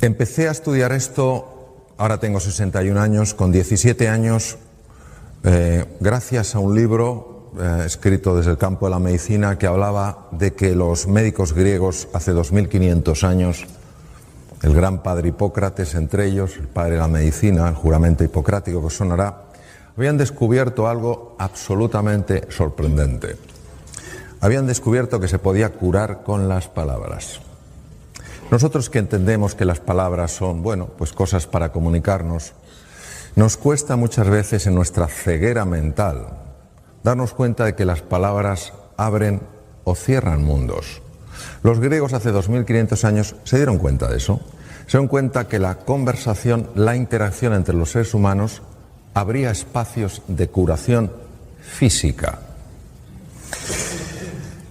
Empecé a estudiar esto, ahora tengo 61 años, con 17 años, gracias a un libro escrito desde el campo de la medicina que hablaba de que los médicos griegos hace 2500 años, el gran padre Hipócrates entre ellos, el padre de la medicina, el juramento hipocrático que os sonará, habían descubierto algo absolutamente sorprendente. Habían descubierto que se podía curar con las palabras. Nosotros que entendemos que las palabras son, bueno, pues cosas para comunicarnos, nos cuesta muchas veces en nuestra ceguera mental darnos cuenta de que las palabras abren o cierran mundos. Los griegos hace 2500 años se dieron cuenta de eso. Se dieron cuenta que la conversación, la interacción entre los seres humanos abría espacios de curación física.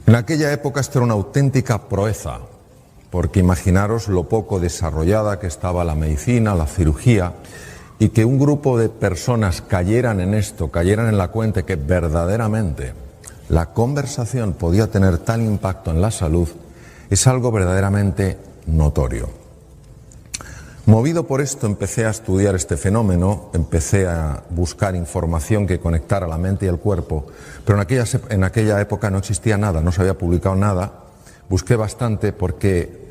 En aquella época esto era una auténtica proeza, porque imaginaros lo poco desarrollada que estaba la medicina, la cirugía, y que un grupo de personas cayeran en esto, cayeran en la cuenta que verdaderamente la conversación podía tener tal impacto en la salud, es algo verdaderamente notorio. Movido por esto empecé a estudiar este fenómeno, empecé a buscar información que conectara la mente y el cuerpo, pero en aquella época no existía nada, no se había publicado nada. Busqué bastante porque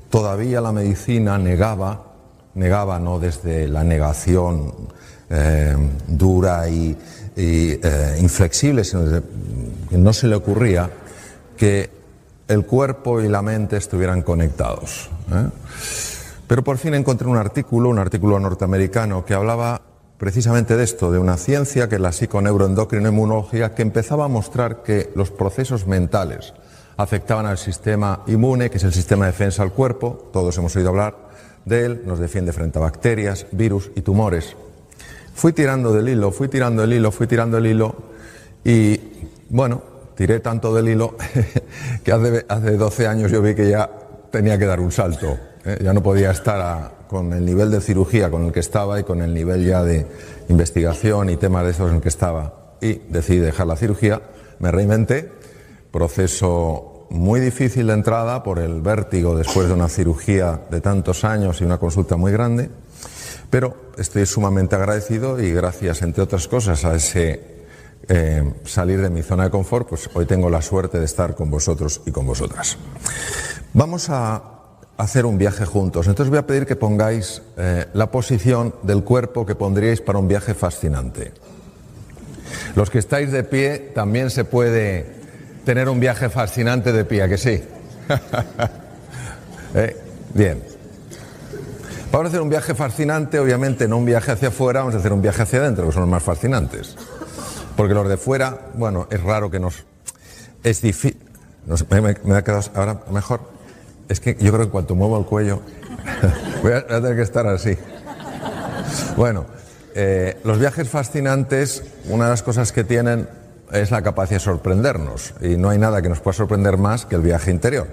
todavía la medicina negaba no desde la negación dura y inflexible, sino desde que no se le ocurría que el cuerpo y la mente estuvieran conectados. Pero por fin encontré un artículo norteamericano que hablaba precisamente de esto, de una ciencia que es la psiconeuroendocrinoinmunología, que empezaba a mostrar que los procesos mentales afectaban al sistema inmune, que es el sistema de defensa del cuerpo. Todos hemos oído hablar de él, nos defiende frente a bacterias, virus y tumores. Fui tirando del hilo y, bueno, tiré tanto del hilo que hace 12 años yo vi que ya tenía que dar un salto. Ya no podía estar con el nivel de cirugía con el que estaba y con el nivel ya de investigación y temas de esos en el que estaba. Y decidí dejar la cirugía, me reinventé, proceso muy difícil de entrada por el vértigo después de una cirugía de tantos años y una consulta muy grande, pero estoy sumamente agradecido y gracias, entre otras cosas, a ese salir de mi zona de confort, pues hoy tengo la suerte de estar con vosotros y con vosotras. Vamos a hacer un viaje juntos. Entonces voy a pedir que pongáis la posición del cuerpo que pondríais para un viaje fascinante. Los que estáis de pie, también se puede tener un viaje fascinante de pie, ¿a que sí? Bien. Vamos a hacer un viaje fascinante, obviamente no un viaje hacia afuera, vamos a hacer un viaje hacia adentro, que son los más fascinantes. Porque los de fuera, bueno, es raro que nos... Es difícil... Me ha quedado ahora mejor. Es que yo creo que cuando muevo el cuello voy a tener que estar así. Bueno, los viajes fascinantes, una de las cosas que tienen es la capacidad de sorprendernos. Y no hay nada que nos pueda sorprender más que el viaje interior.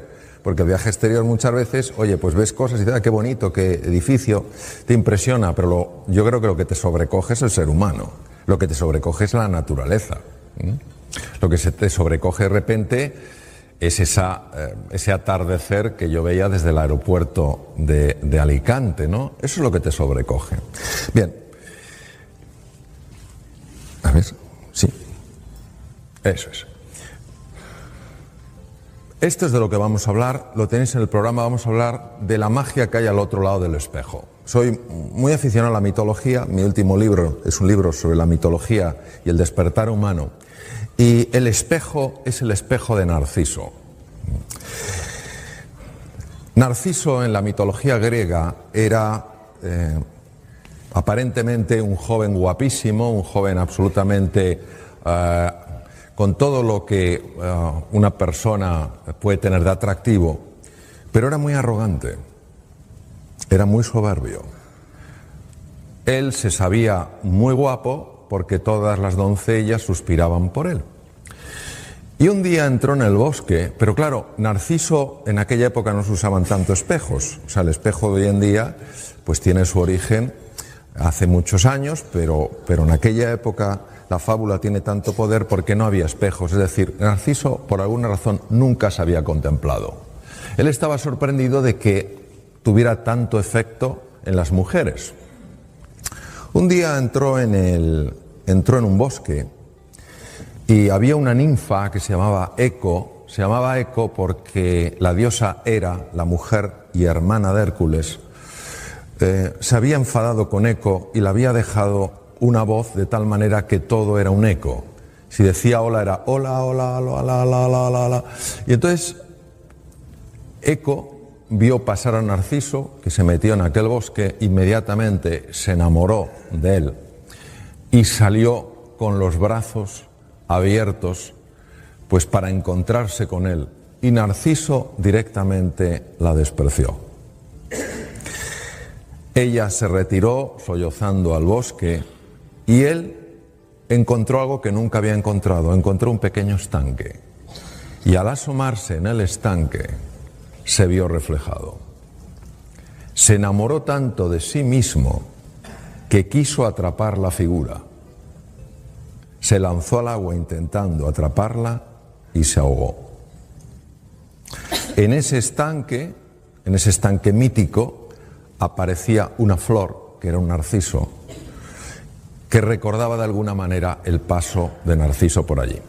Porque el viaje exterior muchas veces, oye, pues ves cosas y dices, qué bonito, qué edificio, te impresiona, pero yo creo que lo que te sobrecoge es el ser humano. Lo que te sobrecoge es la naturaleza. Lo que se te sobrecoge de repente es ese atardecer que yo veía desde el aeropuerto de Alicante, ¿no? Eso es lo que te sobrecoge. Bien. A ver, sí. Eso es. Esto es de lo que vamos a hablar, lo tenéis en el programa, vamos a hablar de la magia que hay al otro lado del espejo. Soy muy aficionado a la mitología, mi último libro es un libro sobre la mitología y el despertar humano. Y el espejo es el espejo de Narciso. Narciso en la mitología griega era aparentemente un joven guapísimo, un joven absolutamente con todo lo que una persona puede tener de atractivo, pero era muy arrogante, era muy soberbio. Él se sabía muy guapo porque todas las doncellas suspiraban por él. Y un día entró en el bosque, pero claro, Narciso en aquella época no se usaban tanto espejos. O sea, el espejo de hoy en día pues tiene su origen hace muchos años, pero en aquella época la fábula tiene tanto poder porque no había espejos. Es decir, Narciso por alguna razón nunca se había contemplado. Él estaba sorprendido de que tuviera tanto efecto en las mujeres. Un día entró en un bosque y había una ninfa que se llamaba Eco. Se llamaba Eco porque la diosa Hera, la mujer y hermana de Hércules, se había enfadado con Eco y le había dejado una voz de tal manera que todo era un eco. Si decía hola era hola, hola, hola, hola, hola, hola, hola. Y entonces Eco vio pasar a Narciso, que se metió en aquel bosque, inmediatamente se enamoró de él y salió con los brazos abiertos pues para encontrarse con él. Y Narciso directamente la despreció. Ella se retiró sollozando al bosque y él encontró algo que nunca había encontrado. Encontró un pequeño estanque y al asomarse en el estanque se vio reflejado. Se enamoró tanto de sí mismo que quiso atrapar la figura. Se lanzó al agua intentando atraparla y se ahogó. En ese estanque mítico, aparecía una flor, que era un narciso, que recordaba de alguna manera el paso de Narciso por allí.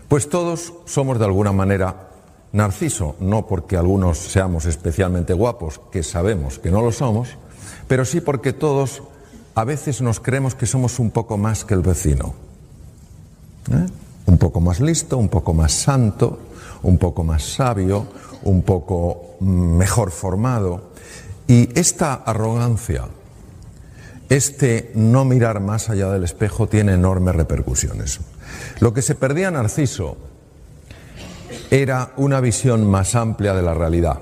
Pues todos somos de alguna manera Narciso, no porque algunos seamos especialmente guapos, que sabemos que no lo somos, pero sí porque todos a veces nos creemos que somos un poco más que el vecino. Un poco más listo, un poco más santo, un poco más sabio, un poco mejor formado. Y esta arrogancia, este no mirar más allá del espejo tiene enormes repercusiones. Lo que se perdía Narciso era una visión más amplia de la realidad.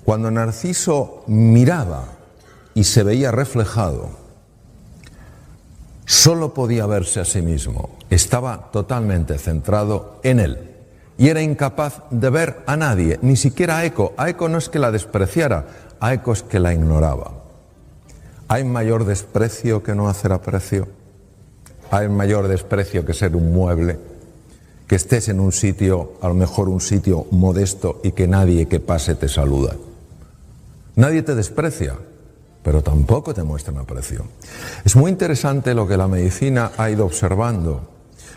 Cuando Narciso miraba y se veía reflejado, solo podía verse a sí mismo. Estaba totalmente centrado en él y era incapaz de ver a nadie, ni siquiera a Eco. A Eco no es que la despreciara, a Eco es que la ignoraba. ¿Hay mayor desprecio que no hacer aprecio? ¿Hay mayor desprecio que ser un mueble? Que estés en un sitio, a lo mejor un sitio modesto y que nadie que pase te saluda. Nadie te desprecia, pero tampoco te muestran aprecio. Es muy interesante lo que la medicina ha ido observando,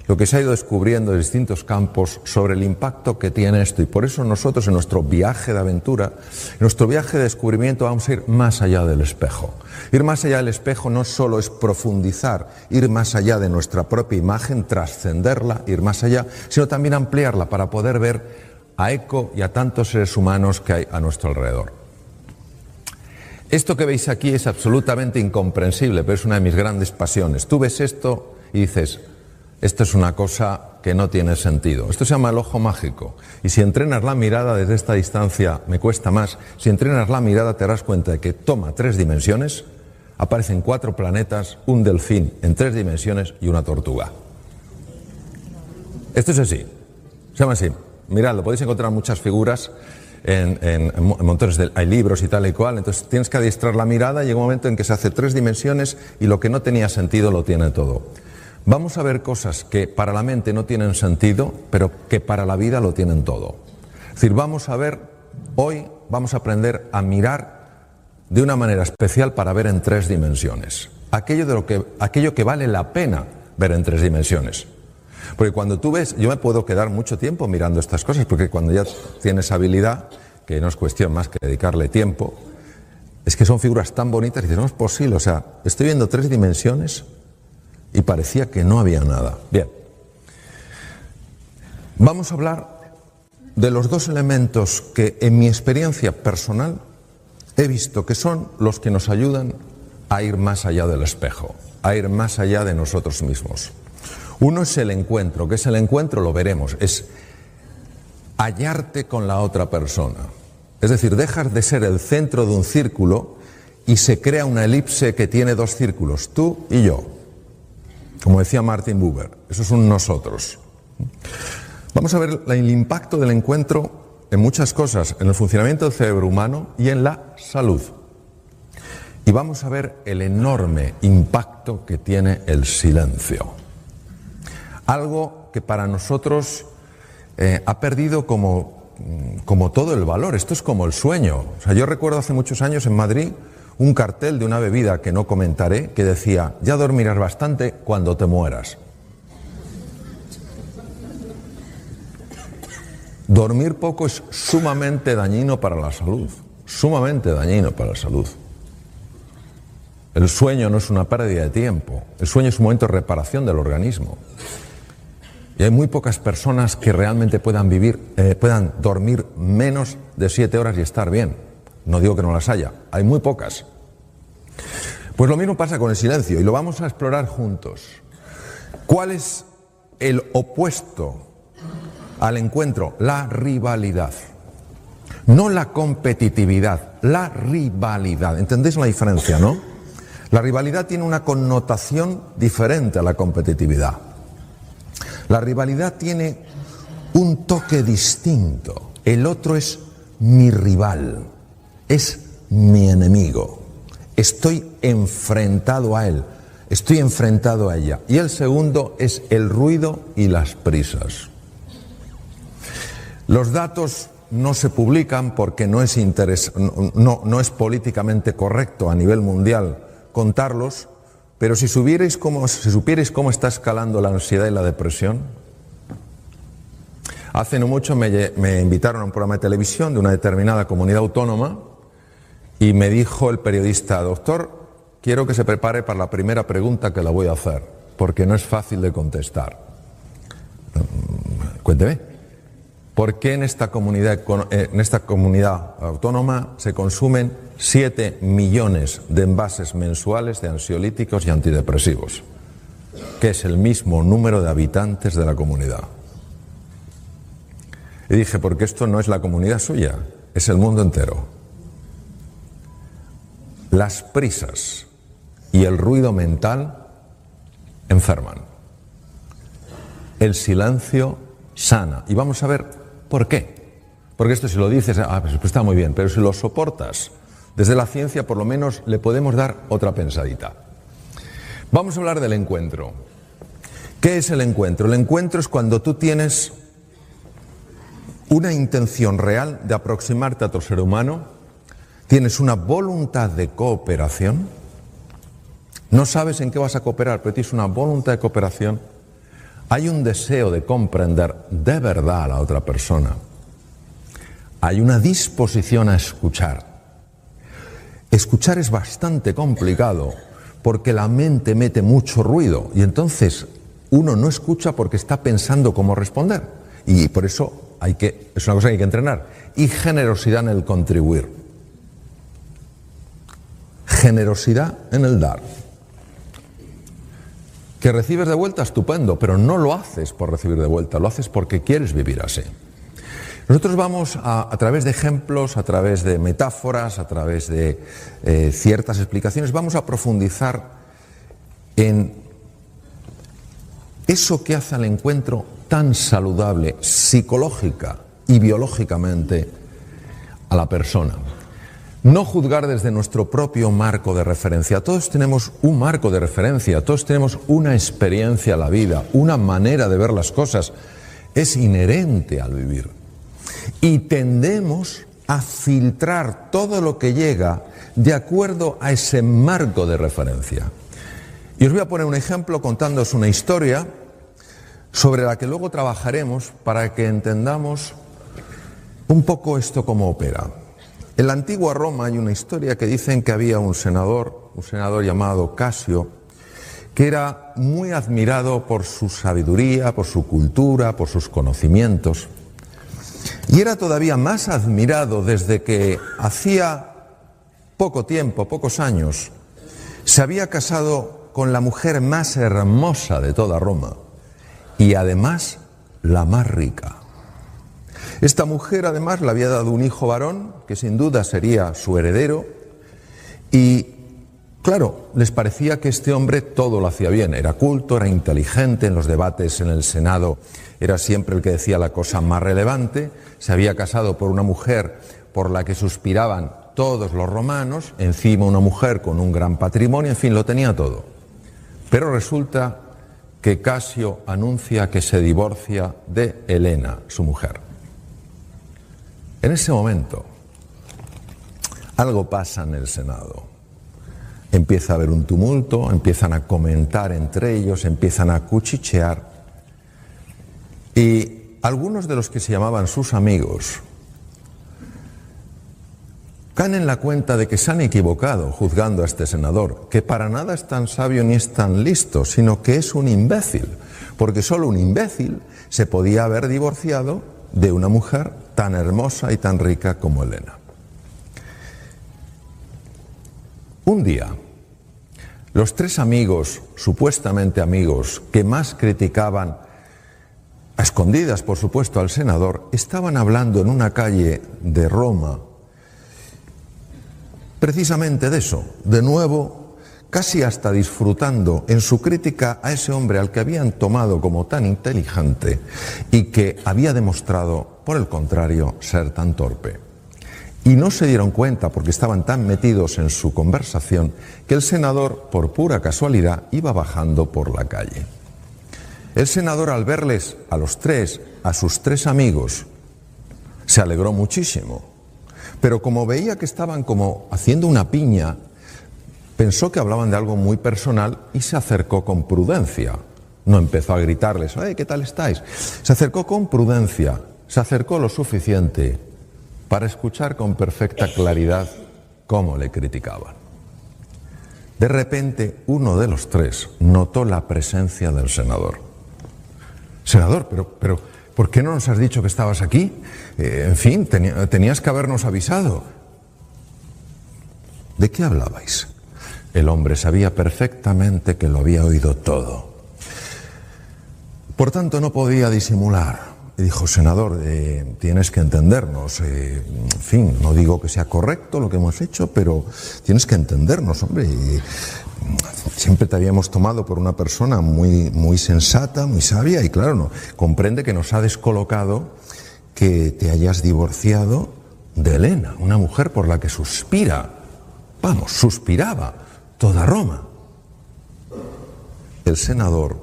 lo que se ha ido descubriendo en distintos campos sobre el impacto que tiene esto. Y por eso nosotros en nuestro viaje de aventura, en nuestro viaje de descubrimiento, vamos a ir más allá del espejo. Ir más allá del espejo no solo es profundizar, ir más allá de nuestra propia imagen, trascenderla, ir más allá, sino también ampliarla para poder ver a Eco y a tantos seres humanos que hay a nuestro alrededor. Esto que veis aquí es absolutamente incomprensible, pero es una de mis grandes pasiones. Tú ves esto y dices, esto es una cosa que no tiene sentido. Esto se llama el ojo mágico. Y si entrenas la mirada desde esta distancia, me cuesta más, si entrenas la mirada te darás cuenta de que toma 3 dimensiones, aparecen 4 planetas, un delfín en 3 dimensiones y una tortuga. Esto es así, se llama así. Miradlo, podéis encontrar muchas figuras en montones de... hay libros y tal y cual, entonces tienes que adiestrar la mirada y llega un momento en que se hace 3 dimensiones y lo que no tenía sentido lo tiene todo. Vamos a ver cosas que para la mente no tienen sentido, pero que para la vida lo tienen todo. Es decir, vamos a ver, hoy vamos a aprender a mirar de una manera especial para ver en 3 dimensiones. Aquello que vale la pena ver en 3 dimensiones. Porque cuando tú ves, yo me puedo quedar mucho tiempo mirando estas cosas, porque cuando ya tienes habilidad, que no es cuestión más que dedicarle tiempo, es que son figuras tan bonitas y dices, no es posible, o sea, estoy viendo 3 dimensiones y parecía que no había nada. Bien, vamos a hablar de los 2 elementos que en mi experiencia personal he visto que son los que nos ayudan a ir más allá del espejo, a ir más allá de nosotros mismos. Uno es el encuentro. ¿Qué es el encuentro? Lo veremos. Es hallarte con la otra persona. Es decir, dejas de ser el centro de un círculo y se crea una elipse que tiene 2 círculos, tú y yo. Como decía Martin Buber, eso es un nosotros. Vamos a ver el impacto del encuentro en muchas cosas, en el funcionamiento del cerebro humano y en la salud. Y vamos a ver el enorme impacto que tiene el silencio. Algo que para nosotros ha perdido como como todo el valor, esto es como el sueño. O sea, yo recuerdo hace muchos años en Madrid un cartel de una bebida que no comentaré que decía: ya dormirás bastante cuando te mueras. Dormir poco es sumamente dañino para la salud, sumamente dañino para la salud. El sueño no es una pérdida de tiempo, el sueño es un momento de reparación del organismo. Y hay muy pocas personas que realmente puedan dormir menos de 7 horas y estar bien. No digo que no las haya, hay muy pocas. Pues lo mismo pasa con el silencio y lo vamos a explorar juntos. ¿Cuál es el opuesto al encuentro? La rivalidad. No la competitividad, la rivalidad. ¿Entendéis la diferencia, no? La rivalidad tiene una connotación diferente a la competitividad. La rivalidad tiene un toque distinto. El otro es mi rival, es mi enemigo. Estoy enfrentado a él, estoy enfrentado a ella. Y el segundo es el ruido y las prisas. Los datos no se publican porque no es políticamente correcto a nivel mundial contarlos, pero si supierais cómo está escalando la ansiedad y la depresión. Hace no mucho me invitaron a un programa de televisión de una determinada comunidad autónoma y me dijo el periodista: doctor, quiero que se prepare para la primera pregunta que le voy a hacer, porque no es fácil de contestar. Cuénteme. ¿Por qué en esta comunidad autónoma se consumen 7 millones de envases mensuales de ansiolíticos y antidepresivos? Que es el mismo número de habitantes de la comunidad. Y dije: porque esto no es la comunidad suya, es el mundo entero. Las prisas y el ruido mental enferman. El silencio sana. Y vamos a ver por qué. Porque esto, si lo dices, pues está muy bien, pero si lo soportas, desde la ciencia por lo menos le podemos dar otra pensadita. Vamos a hablar del encuentro. ¿Qué es el encuentro? El encuentro es cuando tú tienes una intención real de aproximarte a otro ser humano, tienes una voluntad de cooperación, no sabes en qué vas a cooperar, pero tienes una voluntad de cooperación. Hay un deseo de comprender de verdad a la otra persona. Hay una disposición a escuchar. Escuchar es bastante complicado porque la mente mete mucho ruido y entonces uno no escucha porque está pensando cómo responder. Y por eso es una cosa que hay que entrenar. Y generosidad en el contribuir. Generosidad en el dar. Que recibes de vuelta, estupendo, pero no lo haces por recibir de vuelta, lo haces porque quieres vivir así. Nosotros vamos a través de ejemplos, a través de metáforas, a través de ciertas explicaciones, vamos a profundizar en eso que hace al encuentro tan saludable psicológica y biológicamente a la persona. No juzgar desde nuestro propio marco de referencia. Todos tenemos un marco de referencia, todos tenemos una experiencia a la vida, una manera de ver las cosas. Es inherente al vivir. Y tendemos a filtrar todo lo que llega de acuerdo a ese marco de referencia. Y os voy a poner un ejemplo contándoos una historia sobre la que luego trabajaremos para que entendamos un poco esto cómo opera. En la antigua Roma hay una historia que dicen que había un senador llamado Casio, que era muy admirado por su sabiduría, por su cultura, por sus conocimientos. Y era todavía más admirado desde que hacía poco tiempo, pocos años, se había casado con la mujer más hermosa de toda Roma y además la más rica. Esta mujer además le había dado un hijo varón, que sin duda sería su heredero, y claro, les parecía que este hombre todo lo hacía bien, era culto, era inteligente, en los debates en el Senado era siempre el que decía la cosa más relevante, se había casado por una mujer por la que suspiraban todos los romanos, encima una mujer con un gran patrimonio, en fin, lo tenía todo. Pero resulta que Casio anuncia que se divorcia de Helena, su mujer. En ese momento, algo pasa en el Senado. Empieza a haber un tumulto, empiezan a comentar entre ellos, empiezan a cuchichear. Y algunos de los que se llamaban sus amigos caen en la cuenta de que se han equivocado juzgando a este senador, que para nada es tan sabio ni es tan listo, sino que es un imbécil, porque solo un imbécil se podía haber divorciado de una mujer tan hermosa y tan rica como Helena. Un día, los tres amigos, supuestamente amigos, que más criticaban, a escondidas por supuesto, al senador, estaban hablando en una calle de Roma, precisamente de eso, de nuevo, casi hasta disfrutando en su crítica a ese hombre al que habían tomado como tan inteligente y que había demostrado, por el contrario, ser tan torpe. Y no se dieron cuenta, porque estaban tan metidos en su conversación, que el senador, por pura casualidad, iba bajando por la calle. El senador, al verles a los tres, a sus tres amigos, se alegró muchísimo. Pero como veía que estaban como haciendo una piña, pensó que hablaban de algo muy personal y se acercó con prudencia. No empezó a gritarles, ¿qué tal estáis? Se acercó con prudencia, se acercó lo suficiente para escuchar con perfecta claridad cómo le criticaban. De repente, uno de los tres notó la presencia del senador. Senador, pero ¿por qué no nos has dicho que estabas aquí? En fin, tenías que habernos avisado. ¿De qué hablabais? El hombre sabía perfectamente que lo había oído todo. Por tanto, no podía disimular. Y dijo, senador, tienes que entendernos. En fin, no digo que sea correcto lo que hemos hecho, pero tienes que entendernos, hombre. Siempre te habíamos tomado por una persona muy sensata, muy sabia, y claro, no, comprende que nos ha descolocado que te hayas divorciado de Helena, una mujer por la que suspiraba toda Roma. El senador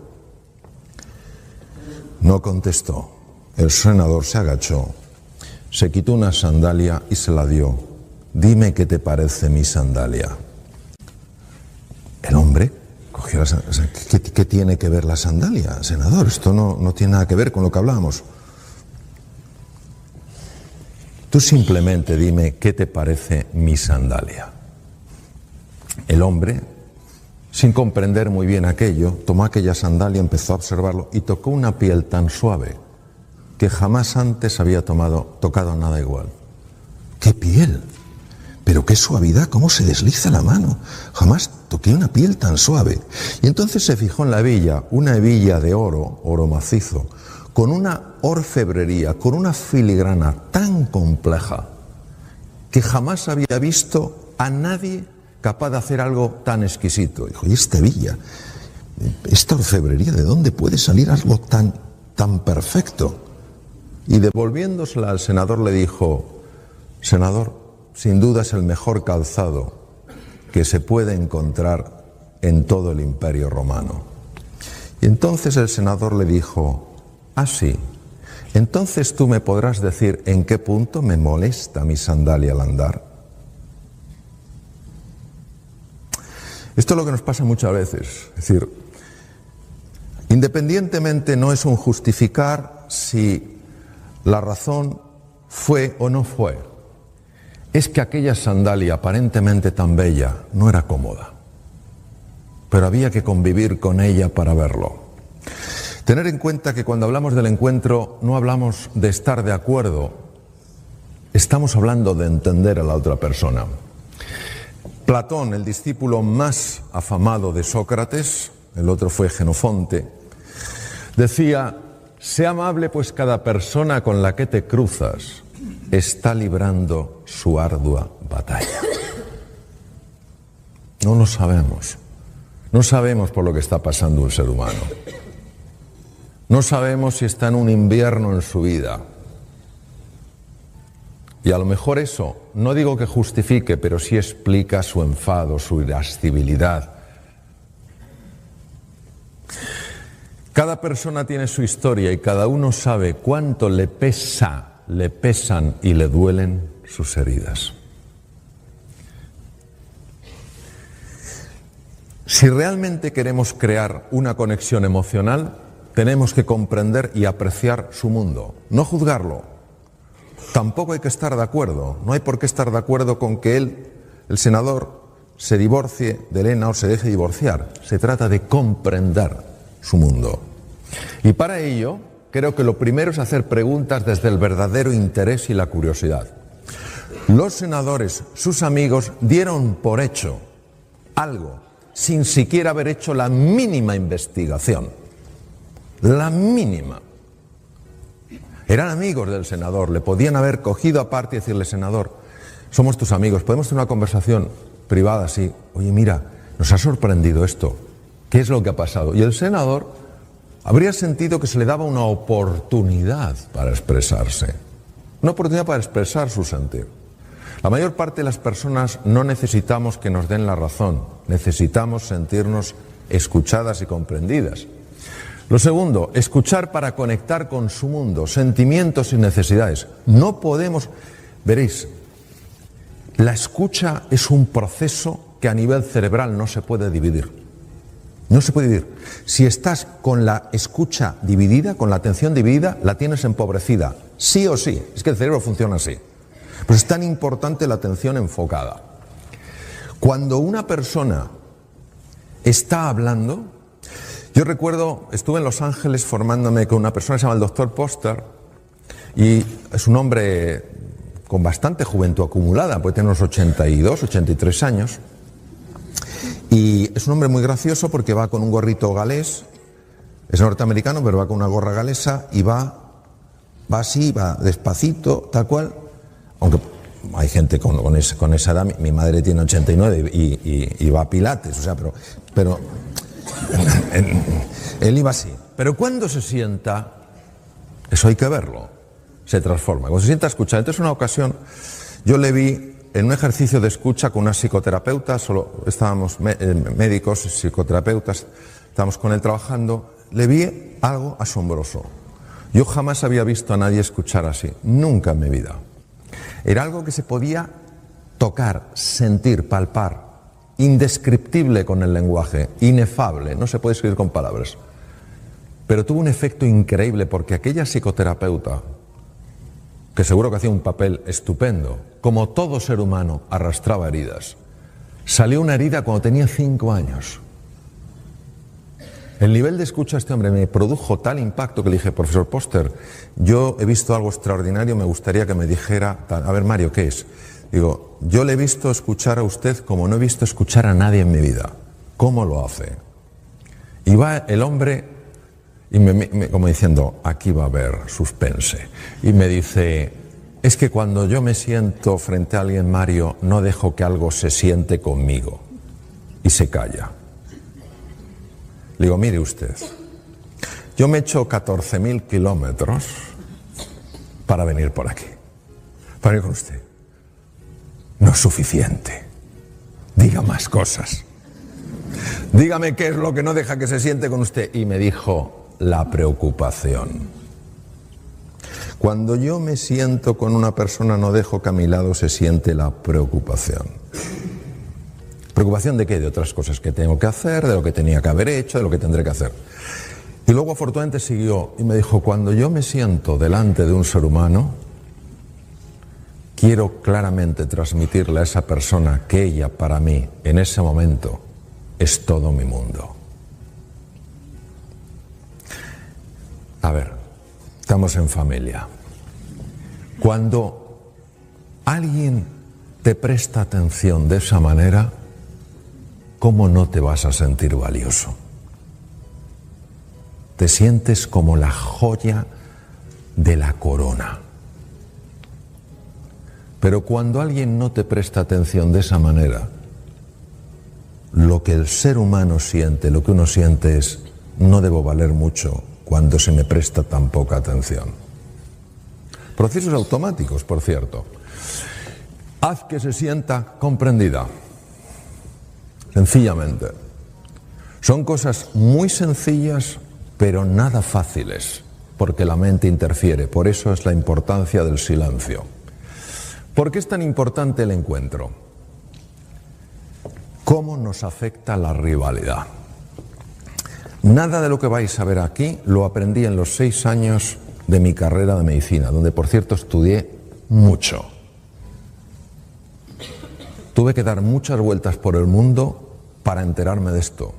no contestó. El senador se agachó, se quitó una sandalia y se la dio. Dime qué te parece mi sandalia. El hombre cogió la sandalia. ¿Qué tiene que ver la sandalia, senador? Esto no tiene nada que ver con lo que hablamos. Tú simplemente dime qué te parece mi sandalia. El hombre, sin comprender muy bien aquello, tomó aquella sandalia, empezó a observarlo y tocó una piel tan suave que jamás antes había tocado nada igual. ¡Qué piel! Pero qué suavidad, cómo se desliza la mano. Jamás toqué una piel tan suave. Y entonces se fijó en la hebilla, una hebilla de oro macizo, con una orfebrería, con una filigrana tan compleja, que jamás había visto a nadie capaz de hacer algo tan exquisito. Dijo, ¿y esta hebilla, esta orfebrería, de dónde puede salir algo tan perfecto? Y devolviéndosela al senador le dijo, senador, sin duda es el mejor calzado que se puede encontrar en todo el Imperio Romano. Y entonces el senador le dijo, sí, entonces tú me podrás decir en qué punto me molesta mi sandalia al andar. Esto es lo que nos pasa muchas veces, es decir, independientemente no es un justificar si la razón fue o no fue, es que aquella sandalia aparentemente tan bella no era cómoda, pero había que convivir con ella para verlo. Tener en cuenta que cuando hablamos del encuentro no hablamos de estar de acuerdo, estamos hablando de entender a la otra persona. Platón, el discípulo más afamado de Sócrates, el otro fue Jenofonte, decía, sé amable, pues cada persona con la que te cruzas está librando su ardua batalla. No lo sabemos. No sabemos por lo que está pasando un ser humano. No sabemos si está en un invierno en su vida. Y a lo mejor eso, no digo que justifique, pero sí explica su enfado, su irascibilidad. Cada persona tiene su historia y cada uno sabe cuánto le pesa le pesan y le duelen sus heridas. Si realmente queremos crear una conexión emocional, tenemos que comprender y apreciar su mundo, no juzgarlo. Tampoco hay que estar de acuerdo, no hay por qué estar de acuerdo con que él, el senador, se divorcie de Elena o se deje divorciar. Se trata de comprender su mundo. Y para ello, creo que lo primero es hacer preguntas desde el verdadero interés y la curiosidad. Los senadores, sus amigos, dieron por hecho algo sin siquiera haber hecho la mínima investigación. La mínima. Eran amigos del senador, le podían haber cogido aparte y decirle: senador, somos tus amigos, podemos tener una conversación privada así. Oye, mira, nos ha sorprendido esto. ¿Qué es lo que ha pasado? Y el senador habría sentido que se le daba una oportunidad para expresarse. Una oportunidad para expresar su sentir. La mayor parte de las personas no necesitamos que nos den la razón, necesitamos sentirnos escuchadas y comprendidas. Lo segundo, escuchar para conectar con su mundo, sentimientos y necesidades. No podemos, veréis, la escucha es un proceso que a nivel cerebral no se puede dividir. No se puede dividir. Si estás con la escucha dividida, con la atención dividida, la tienes empobrecida, sí o sí. Es que el cerebro funciona así. Pues es tan importante la atención enfocada. Cuando una persona está hablando, yo recuerdo, estuve en Los Ángeles formándome con una persona que se llama el Dr. Poster, y es un hombre con bastante juventud acumulada, puede tener unos 82, 83 años, y es un hombre muy gracioso porque va con un gorrito galés, es norteamericano, pero va con una gorra galesa y va así, va despacito, tal cual. Aunque hay gente con esa edad, mi madre tiene 89 y va a pilates, o sea, pero él iba así. Pero cuando se sienta, eso hay que verlo, se transforma. Cuando se sienta a escuchar. Entonces, una ocasión, yo le vi en un ejercicio de escucha con una psicoterapeuta, solo estábamos médicos, psicoterapeutas, estábamos con él trabajando, le vi algo asombroso. Yo jamás había visto a nadie escuchar así, nunca en mi vida. Era algo que se podía tocar, sentir, palpar, indescriptible con el lenguaje, inefable, no se puede escribir con palabras. Pero tuvo un efecto increíble porque aquella psicoterapeuta, que seguro que hacía un papel estupendo, como todo ser humano, arrastraba heridas. Salió una herida cuando tenía 5 años. El nivel de escucha de este hombre me produjo tal impacto que le dije: profesor Poster, yo he visto algo extraordinario, me gustaría que me dijera, a ver, Mario, ¿qué es? Digo, yo le he visto escuchar a usted como no he visto escuchar a nadie en mi vida. ¿Cómo lo hace? Y va el hombre, y como diciendo, aquí va a haber suspense. Y me dice: es que cuando yo me siento frente a alguien, Mario, no dejo que algo se siente conmigo. Y se calla. Le digo: mire usted, yo me he hecho 14.000 kilómetros para venir por aquí, para venir con usted. No es suficiente. Diga más cosas. Dígame qué es lo que no deja que se siente con usted. Y me dijo: la preocupación. Cuando yo me siento con una persona, no dejo que a mi lado se siente la preocupación. ¿Preocupación de qué? De otras cosas que tengo que hacer, de lo que tenía que haber hecho, de lo que tendré que hacer. Y luego afortunadamente siguió y me dijo: cuando yo me siento delante de un ser humano, quiero claramente transmitirle a esa persona que ella, para mí, en ese momento, es todo mi mundo. A ver, estamos en familia. Cuando alguien te presta atención de esa manera, ¿cómo no te vas a sentir valioso? Te sientes como la joya de la corona. Pero cuando alguien no te presta atención de esa manera, lo que el ser humano siente, lo que uno siente es: no debo valer mucho cuando se me presta tan poca atención. Procesos automáticos, por cierto. Haz que se sienta comprendida. Sencillamente. Son cosas muy sencillas, pero nada fáciles. porque la mente interfiere. Por eso es la importancia del silencio. ¿Por qué es tan importante el encuentro? ¿Cómo nos afecta la rivalidad? Nada de lo que vais a ver aquí lo aprendí en los 6 años de mi carrera de medicina, donde por cierto estudié mucho. Tuve que dar muchas vueltas por el mundo para enterarme de esto.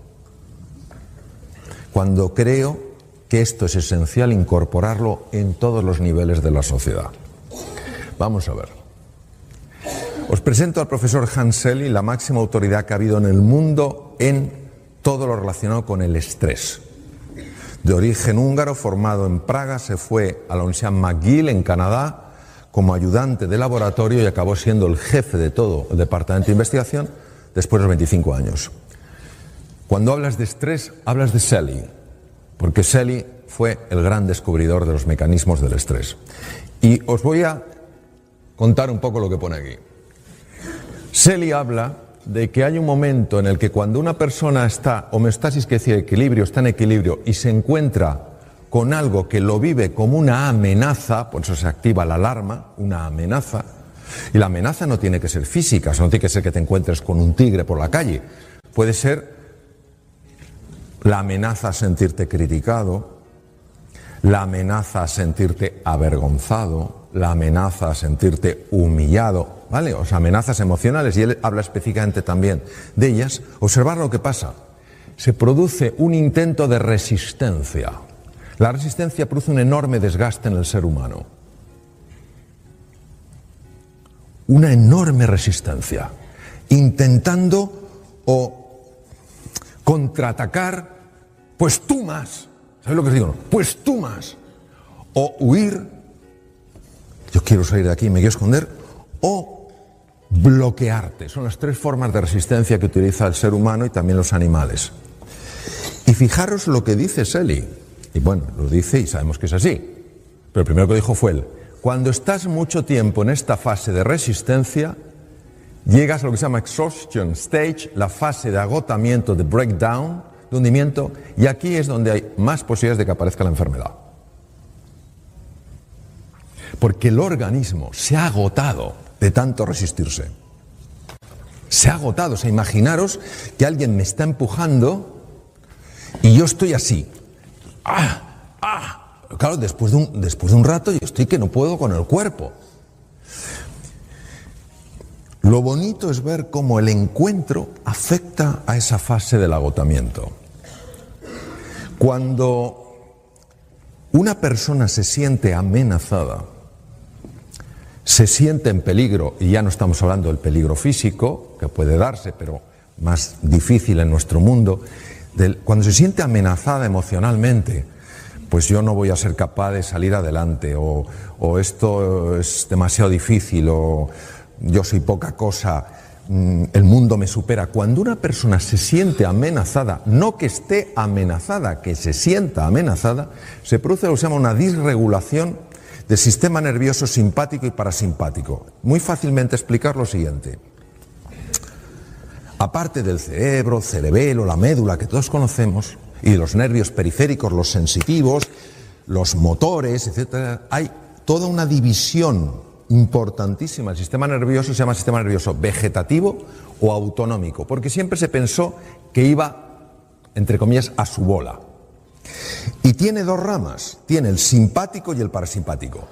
Cuando creo que esto es esencial incorporarlo en todos los niveles de la sociedad. Vamos a ver. Os presento al profesor Hans Selye, la máxima autoridad que ha habido en el mundo en todo lo relacionado con el estrés. De origen húngaro, formado en Praga, se fue a la Universidad McGill en Canadá como ayudante de laboratorio y acabó siendo el jefe de todo el departamento de investigación después de los 25 años. Cuando hablas de estrés, hablas de Selye, porque Selye fue el gran descubridor de los mecanismos del estrés. Y os voy a contar un poco lo que pone aquí. Selye habla de que hay un momento en el que cuando una persona está homeostasis, que es decir, equilibrio, está en equilibrio y se encuentra con algo que lo vive como una amenaza, por eso se activa la alarma, una amenaza, y la amenaza no tiene que ser física, no tiene que ser que te encuentres con un tigre por la calle, puede ser la amenaza a sentirte criticado, la amenaza a sentirte avergonzado, la amenaza a sentirte humillado, ¿vale? O sea, amenazas emocionales, y él habla específicamente también de ellas. Observar lo que pasa. Se produce un intento de resistencia. La resistencia produce un enorme desgaste en el ser humano. Una enorme resistencia. Intentando o contraatacar, pues tú más. ¿Sabes lo que os digo? Pues tú más. O huir. Yo quiero salir de aquí, me quiero esconder. O bloquearte. Son las 3 formas de resistencia que utiliza el ser humano y también los animales. Y fijaros lo que dice Selye. Y bueno, lo dice y sabemos que es así. Pero el primero que dijo fue él. Cuando estás mucho tiempo en esta fase de resistencia, llegas a lo que se llama exhaustion stage, la fase de agotamiento, de breakdown, de hundimiento, y aquí es donde hay más posibilidades de que aparezca la enfermedad. Porque el organismo se ha agotado de tanto resistirse. Se ha agotado. O sea, imaginaros que alguien me está empujando y yo estoy así. Claro, después de un rato yo estoy que no puedo con el cuerpo. Lo bonito es ver cómo el encuentro afecta a esa fase del agotamiento. Cuando una persona se siente amenazada, se siente en peligro, y ya no estamos hablando del peligro físico, que puede darse, pero más difícil en nuestro mundo, cuando se siente amenazada emocionalmente, pues yo no voy a ser capaz de salir adelante, o esto es demasiado difícil, o yo soy poca cosa, el mundo me supera. Cuando una persona se siente amenazada, no que esté amenazada, que se sienta amenazada, se produce lo que se llama una disregulación del sistema nervioso simpático y parasimpático. Muy fácilmente explicar lo siguiente. Aparte del cerebro, cerebelo, la médula que todos conocemos, y los nervios periféricos, los sensitivos, los motores, etc., hay toda una división importantísima. El sistema nervioso se llama sistema nervioso vegetativo o autonómico, porque siempre se pensó que iba, entre comillas, a su bola. Y tiene 2 ramas, tiene el simpático y el parasimpático.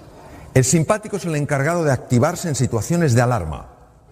El simpático es el encargado de activarse en situaciones de alarma,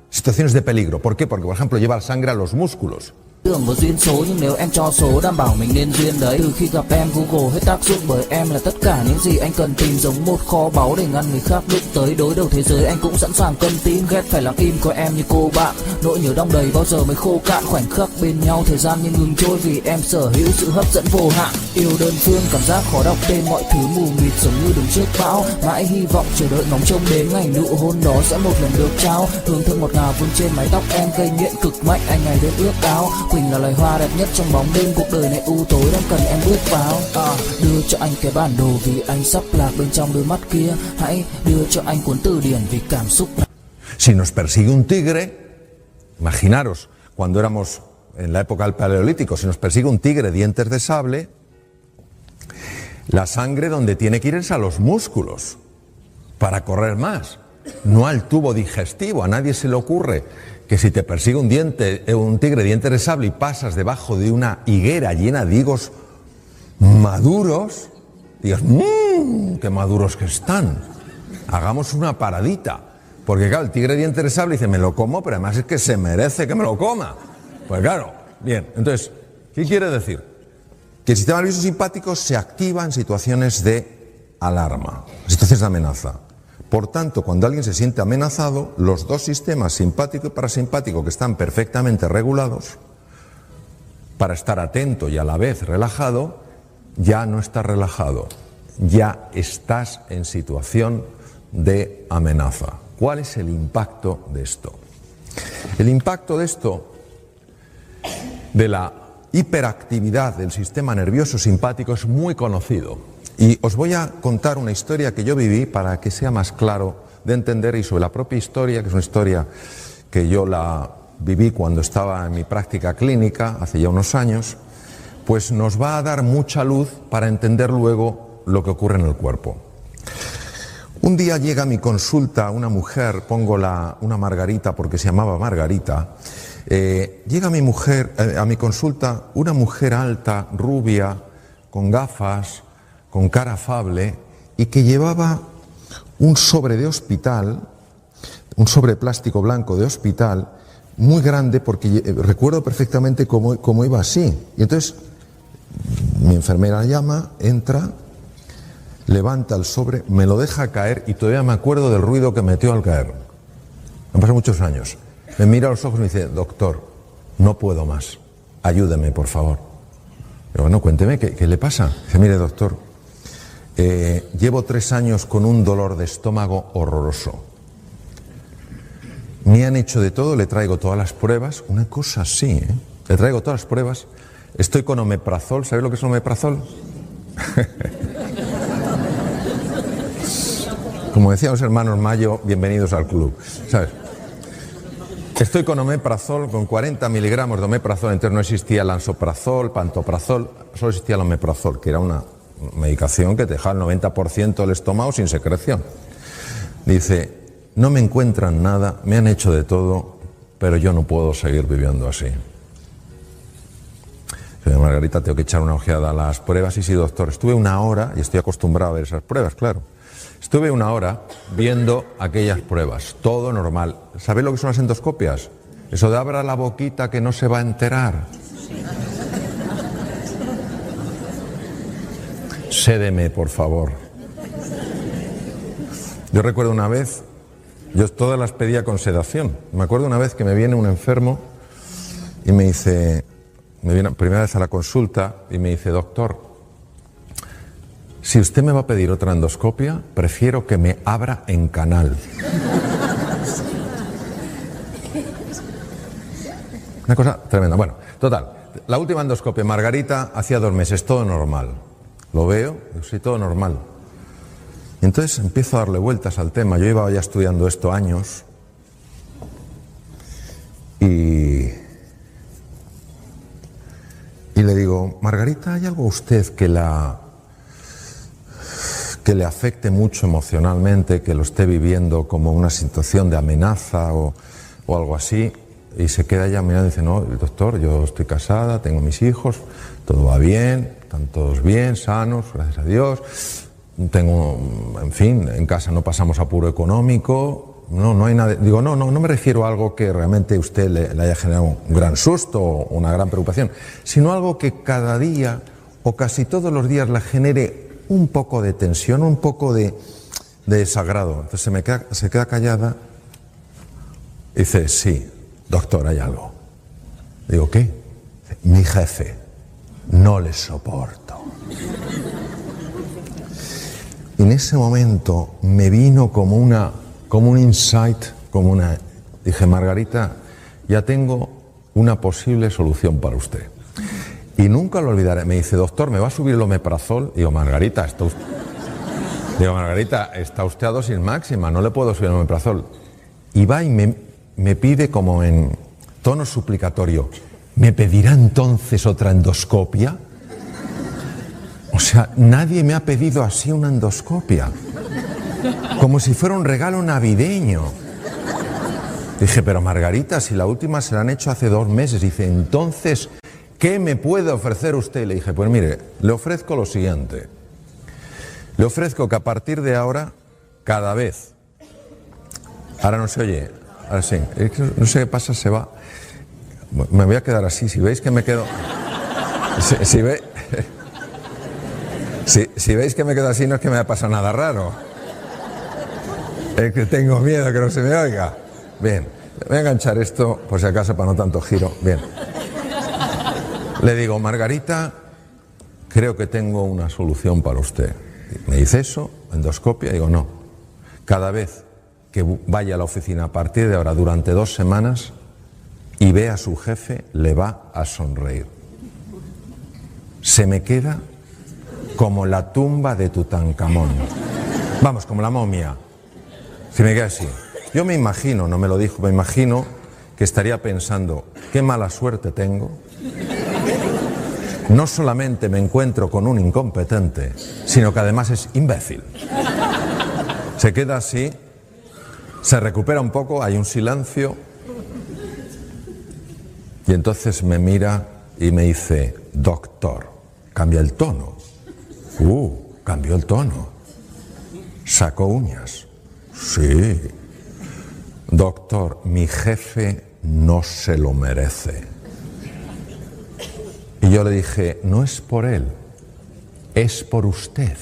situaciones de peligro. ¿Por qué? Porque, por ejemplo, lleva sangre a los músculos. Tưởng một duyên số nhưng nếu em cho số đảm bảo mình nên duyên đấy. Từ khi gặp em Google hết tác dụng bởi em là tất cả những gì anh cần tìm, giống một kho báu để ngăn người khác đụng tới. Đối đầu thế giới anh cũng sẵn sàng cân tín, ghét phải lặng im coi em như cô bạn. Nỗi nhớ đong đầy bao giờ mới khô cạn, khoảnh khắc bên nhau thời gian như ngừng trôi vì em sở hữu sự hấp dẫn vô hạn. Yêu đơn phương cảm giác khó đọc tên, mọi thứ mù mịt giống như đứng trước bão. Mãi hy vọng chờ đợi ngóng trông đến ngày nụ hôn đó sẽ một lần được trao. Hương thơm ngọt ngào vươn trên mái tóc em, gây nghiện cực mạnh anh ngày đêm ước áo. Quỳnh là loài hoa đẹp nhất trong bóng đêm, cuộc đời này u tối đang cần em bước vào. Đưa cho anh cái bản đồ vì anh sắp lạc bên trong đôi mắt kia. Hãy đưa cho anh cuốn từ điển vì cảm xúc. Si nos persigue un tigre, imaginaros, cuando éramos en la época del Paleolítico, si nos persigue un tigre dientes de sable, La sangre donde tiene que ir es a los músculos para correr más, no al tubo digestivo. A nadie se le ocurre que si te persigue un tigre dientes de sable y pasas debajo de una higuera llena de higos maduros, digas, qué maduros que están, hagamos una paradita. Porque claro, el tigre dientes de sable dice, me lo como, pero además es que se merece que me lo coma. Pues claro, bien, entonces, ¿qué quiere decir? Que el sistema nervioso simpático se activa en situaciones de alarma, situaciones de amenaza. Por tanto, cuando alguien se siente amenazado, los dos sistemas, simpático y parasimpático, que están perfectamente regulados, para estar atento y a la vez relajado, ya no estás relajado, ya estás en situación de amenaza. ¿Cuál es el impacto de esto? El impacto de esto, de la hiperactividad del sistema nervioso simpático, es muy conocido. Y os voy a contar una historia que yo viví para que sea más claro de entender, y sobre la propia historia, que es una historia que yo la viví cuando estaba en mi práctica clínica, hace ya unos años, pues nos va a dar mucha luz para entender luego lo que ocurre en el cuerpo. Un día llega a mi consulta una mujer, pongo una Margarita porque se llamaba Margarita, llega a mi consulta una mujer alta, rubia, con gafas, con cara afable, y que llevaba un sobre de hospital, un sobre plástico blanco de hospital, muy grande, porque recuerdo perfectamente cómo iba así. Y entonces mi enfermera llama, entra, levanta el sobre, me lo deja caer y todavía me acuerdo del ruido que metió al caer. Han pasado muchos años. Me mira a los ojos y me dice, doctor, no puedo más, ayúdeme, por favor. Pero bueno, cuénteme, ¿qué le pasa? Dice, mire, doctor, llevo 3 años con un dolor de estómago horroroso. Me han hecho de todo, le traigo todas las pruebas, una cosa así, le traigo todas las pruebas, estoy con omeprazol, ¿sabéis lo que es omeprazol? Como decían los hermanos Mayo, bienvenidos al club, ¿sabes? Estoy con omeprazol, con 40 miligramos de omeprazol, entonces no existía lansoprazol, pantoprazol, solo existía el omeprazol, que era una medicación que te dejaba el 90% del estómago sin secreción. Dice, no me encuentran nada, me han hecho de todo, pero yo no puedo seguir viviendo así. Señora Margarita, tengo que echar una ojeada a las pruebas. Y sí, doctor, estuve 1 hora, y estoy acostumbrado a ver esas pruebas, claro. Estuve 1 hora viendo aquellas pruebas, todo normal. ¿Sabéis lo que son las endoscopias? Eso de abra la boquita que no se va a enterar. Sédeme, por favor. Yo recuerdo una vez, yo todas las pedía con sedación. Me acuerdo una vez que me viene un enfermo y me dice, me viene primera vez a la consulta y me dice, doctor, si usted me va a pedir otra endoscopia, prefiero que me abra en canal. Una cosa tremenda. Bueno, total, la última endoscopia, Margarita, hacía 2 meses, todo normal. Lo veo, sí, todo normal. Y entonces empiezo a darle vueltas al tema. Yo iba ya estudiando esto años y le digo, Margarita, ¿hay algo a usted que le afecte mucho emocionalmente, que lo esté viviendo como una situación de amenaza o algo así? Y se queda ella mirando y dice, no, doctor, yo estoy casada, tengo mis hijos, todo va bien, están todos bien, sanos, gracias a Dios. En fin, en casa no pasamos apuro económico, no hay nada. Digo, no me refiero a algo que realmente a usted le haya generado un gran susto o una gran preocupación, sino algo que cada día o casi todos los días le genere un poco de tensión, un poco de desagrado. Entonces se queda callada y dice, sí, doctor, hay algo. Digo, ¿qué? Dice, mi jefe, no le soporto. Y en ese momento me vino como un insight, dije, Margarita, ya tengo una posible solución para usted. Y nunca lo olvidaré. Me dice, doctor, ¿me va a subir el omeprazol? Digo, Margarita, está usted a dosis máxima, no le puedo subir el omeprazol. Y va y me pide como en tono suplicatorio, ¿me pedirá entonces otra endoscopia? O O sea, nadie me ha pedido así una endoscopia. Como si fuera un regalo navideño. Dije, pero Margarita, si la última se la han hecho hace 2 meses. Dice, entonces, ¿qué me puede ofrecer usted? Le dije, pues mire, le ofrezco lo siguiente. Le ofrezco que a partir de ahora, cada vez... Ahora no se oye, ahora sí. No sé qué pasa, se va. Me voy a quedar así, si veis que me quedo... Si veis que me quedo así, no es que me haya pasado nada raro. Es que tengo miedo que no se me oiga. Bien, voy a enganchar esto, por si acaso, para no tanto giro. Bien. Le digo, Margarita, creo que tengo una solución para usted. Me dice eso, endoscopia, digo, no. Cada vez que vaya a la oficina a partir de ahora durante 2 semanas y vea a su jefe, le va a sonreír. Se me queda como la tumba de Tutankamón. Vamos, como la momia. Se me queda así. Yo me imagino, no me lo dijo, me imagino que estaría pensando, qué mala suerte tengo. No solamente me encuentro con un incompetente, sino que además es imbécil. Se queda así, se recupera un poco, hay un silencio, y entonces me mira y me dice, doctor, cambia el tono. Cambió el tono. Sacó uñas. Sí. Doctor, mi jefe no se lo merece. Y yo le dije, no es por él, es por usted.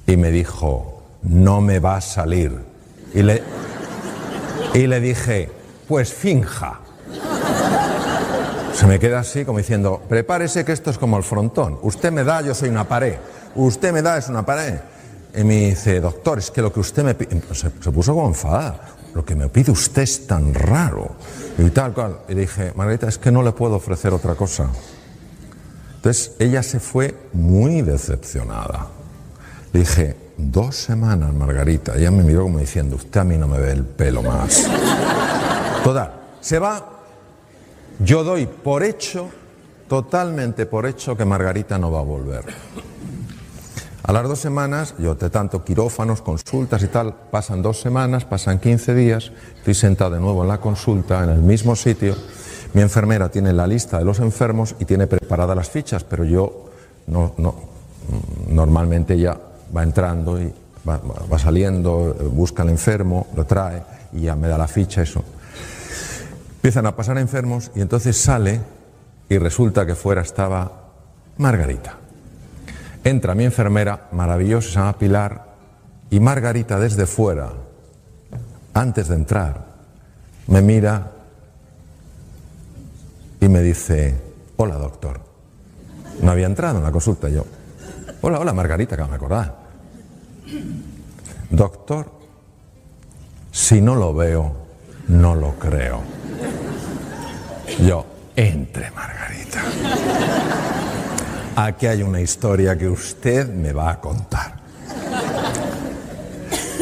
Y me dijo, no me va a salir. Y le dije, pues finja. Se me queda así como diciendo, prepárese que esto es como el frontón. Usted me da, yo soy una pared. Usted me da, es una pared. Y me dice, doctor, es que lo que usted me pide... Se puso como enfadada. Lo que me pide usted es tan raro. Y tal cual. Y dije, Margarita, es que no le puedo ofrecer otra cosa. Entonces ella se fue muy decepcionada. Le dije, 2 semanas, Margarita. Ella me miró como diciendo, usted a mí no me ve el pelo más. Total, se va. Yo doy por hecho, totalmente por hecho, que Margarita no va a volver. A las 2 semanas, yo de tanto quirófanos, consultas y tal, pasan 2 semanas, pasan 15 días, estoy sentado de nuevo en la consulta, en el mismo sitio. Mi enfermera tiene la lista de los enfermos y tiene preparadas las fichas, pero yo normalmente ella va entrando y va saliendo, busca al enfermo, lo trae y ya me da la ficha, eso. Empiezan a pasar enfermos y entonces sale y resulta que fuera estaba Margarita. Entra mi enfermera, maravillosa, se llama Pilar, y Margarita desde fuera, antes de entrar, me mira y me dice, hola doctor. No había entrado en la consulta yo. Hola Margarita, que me acordaba. Doctor, si no lo veo, no lo creo. Yo, entre Margarita. Aquí hay una historia que usted me va a contar.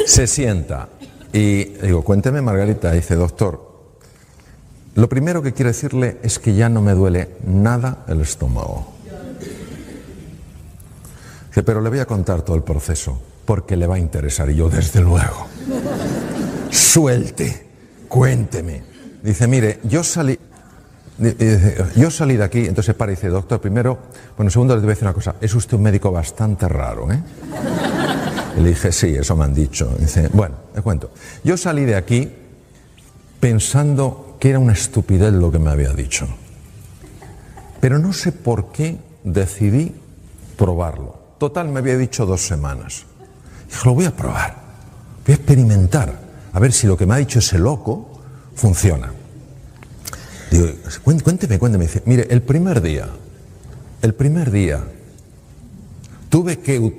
Se sienta y digo, cuénteme Margarita. Dice, doctor, lo primero que quiero decirle es que ya no me duele nada el estómago. Dice, pero le voy a contar todo el proceso porque le va a interesar. Y yo, desde luego. Suelte, cuénteme. Dice, mire, yo salí de aquí, entonces para y dice, doctor, segundo le voy a decir una cosa, es usted un médico bastante raro, ¿eh? Y le dije, sí, eso me han dicho. Dice, bueno, le cuento. Yo salí de aquí pensando que era una estupidez lo que me había dicho. Pero no sé por qué decidí probarlo. Total, me había dicho 2 semanas. Dije, lo voy a probar, voy a experimentar, a ver si lo que me ha dicho ese loco funciona. Digo, cuénteme. Dice, mire, el primer día, tuve que...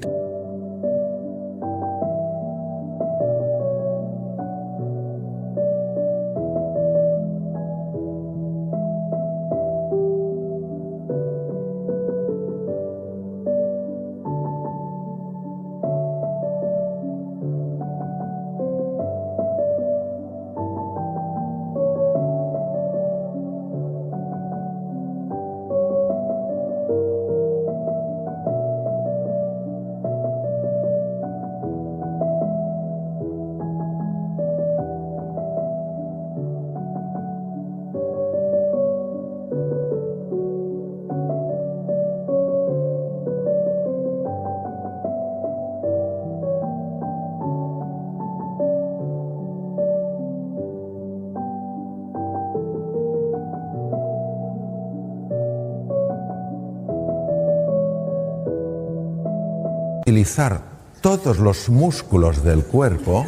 utilizar todos los músculos del cuerpo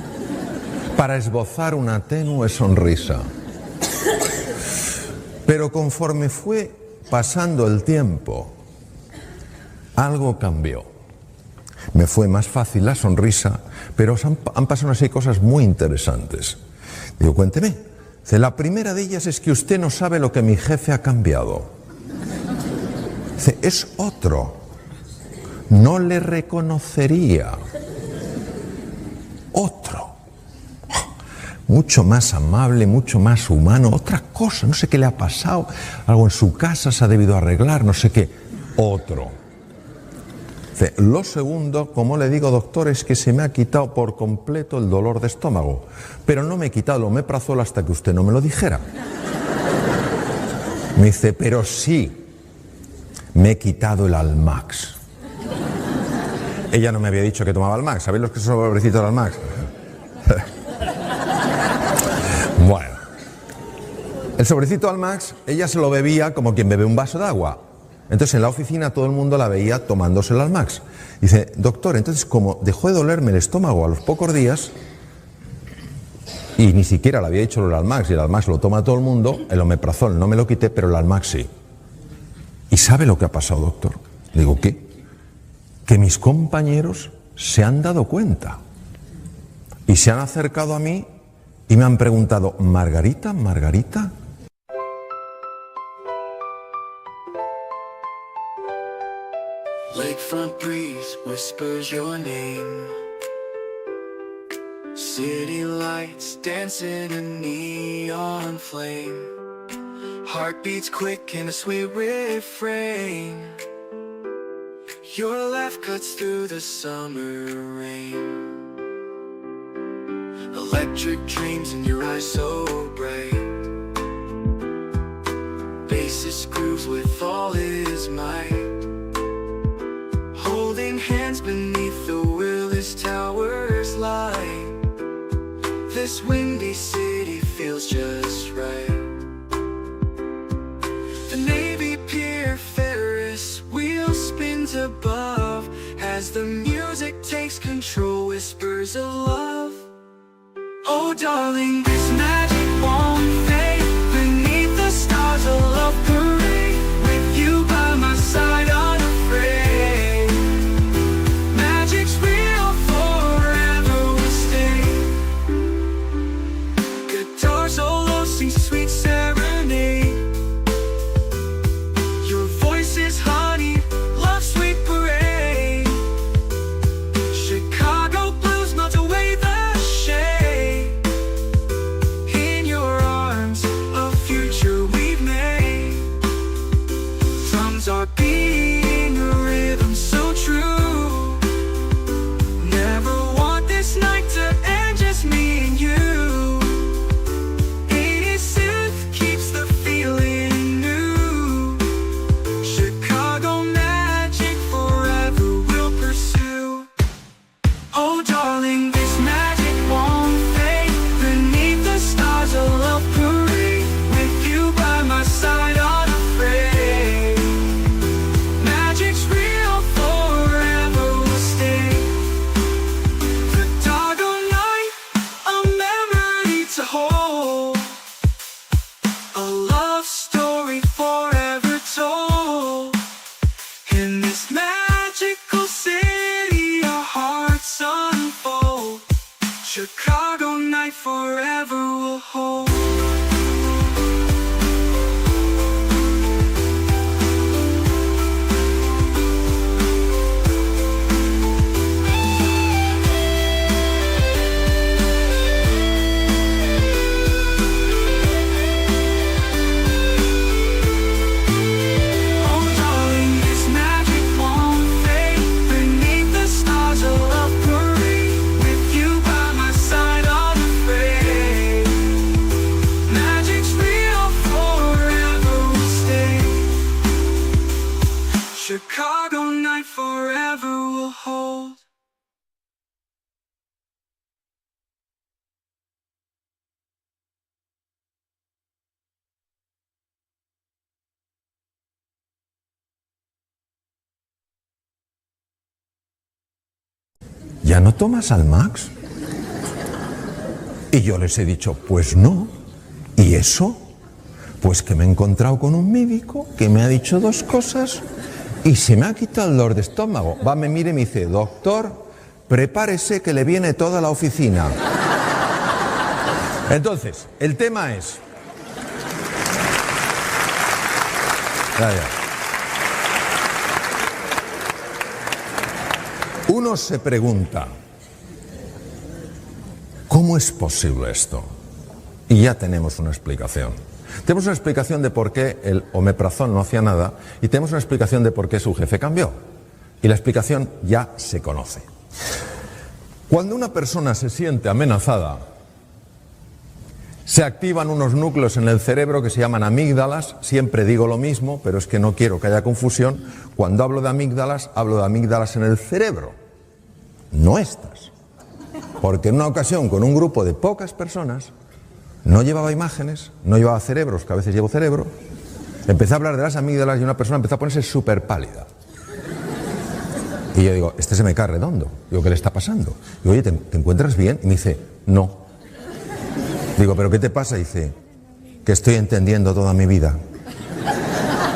para esbozar una tenue sonrisa. Pero conforme fue pasando el tiempo, algo cambió. Me fue más fácil la sonrisa, pero han pasado así cosas muy interesantes. Digo, cuénteme. Dice, la primera de ellas es que usted no sabe lo que mi jefe ha cambiado. Dice, es otro. No le reconocería. Otro. Mucho más amable, mucho más humano. Otra cosa, no sé qué le ha pasado. Algo en su casa se ha debido arreglar, no sé qué. Otro. Dice, lo segundo, como le digo, doctor, es que se me ha quitado por completo el dolor de estómago. Pero no me he quitado el omeprazol hasta que usted no me lo dijera. Me dice, pero sí, me he quitado el Almax. Ella no me había dicho que tomaba Almax. ¿Sabéis los que son sobrecitos del Almax? Bueno, el sobrecito Almax, ella se lo bebía como quien bebe un vaso de agua. Entonces en la oficina todo el mundo la veía tomándose el Almax. Dice, doctor, entonces como dejó de dolerme el estómago a los pocos días, y ni siquiera le había dicho el Almax, y el Almax lo toma todo el mundo, el omeprazol no me lo quité, pero el Almax sí. ¿Y sabe lo que ha pasado, doctor? Le digo, ¿qué? Que mis compañeros se han dado cuenta y se han acercado a mí y me han preguntado, ¿Margarita, Margarita? Lakefront breeze whispers your name. City lights dancing a neon flame. Heartbeats quick in a sweet refrain. Your laugh cuts through the summer rain. Electric dreams in your eyes so bright. Bassist grooves with all his might. Holding hands beneath the Willis Towers light. This windy city feels just right. The Navy Pier Ferris wheel spins above. As the music takes control, whispers of love. Oh darling, this magic won't fade. Beneath the stars a love parade. With you by my side unafraid. Magic's real, forever will stay. Guitar solo sings sweet serenade. Your voice is honey, love sweet parade. Chicago blues melt away the shade. In your arms, a future we've made. Drums are beating a rhythm so true. Never want this night to end, just me and you. 80s synth keeps the feeling new. Chicago magic forever will pursue. Oh darling, this magic won't fade. Beneath the stars a love parade. With you by my side unafraid. Magic's real, forever will stay. The doggone night, a memory to hold. A love story forever told. In this magical city, our hearts unfold. Chicago night forever will hold. Oh darling, this magic won't fade. Beneath the stars a love parade. With you by my side unafraid. Magic's real, forever will stay. Chicago night forever will hold. ¿ya no tomas Almax? Y yo les he dicho, pues no. ¿Y eso? Pues que me he encontrado con un médico que me ha dicho 2 cosas y se me ha quitado el dolor de estómago. Va, me mira y me dice, doctor, prepárese que le viene toda la oficina. Entonces, el tema es... Ya. Uno se pregunta, ¿cómo es posible esto? Y ya tenemos una explicación. Tenemos una explicación de por qué el omeprazol no hacía nada y tenemos una explicación de por qué su jefe cambió. Y la explicación ya se conoce. Cuando una persona se siente amenazada, se activan unos núcleos en el cerebro que se llaman amígdalas. Siempre digo lo mismo, pero es que no quiero que haya confusión. Cuando hablo de amígdalas en el cerebro, no estas. Porque en una ocasión, con un grupo de pocas personas, no llevaba imágenes, no llevaba cerebros, que a veces llevo cerebro, empecé a hablar de las amígdalas y una persona empezó a ponerse súper pálida. Y yo digo, este se me cae redondo. Digo, ¿qué le está pasando? Digo, oye, ¿te encuentras bien? Y me dice, no. Digo, ¿pero qué te pasa? Dice, que estoy entendiendo toda mi vida.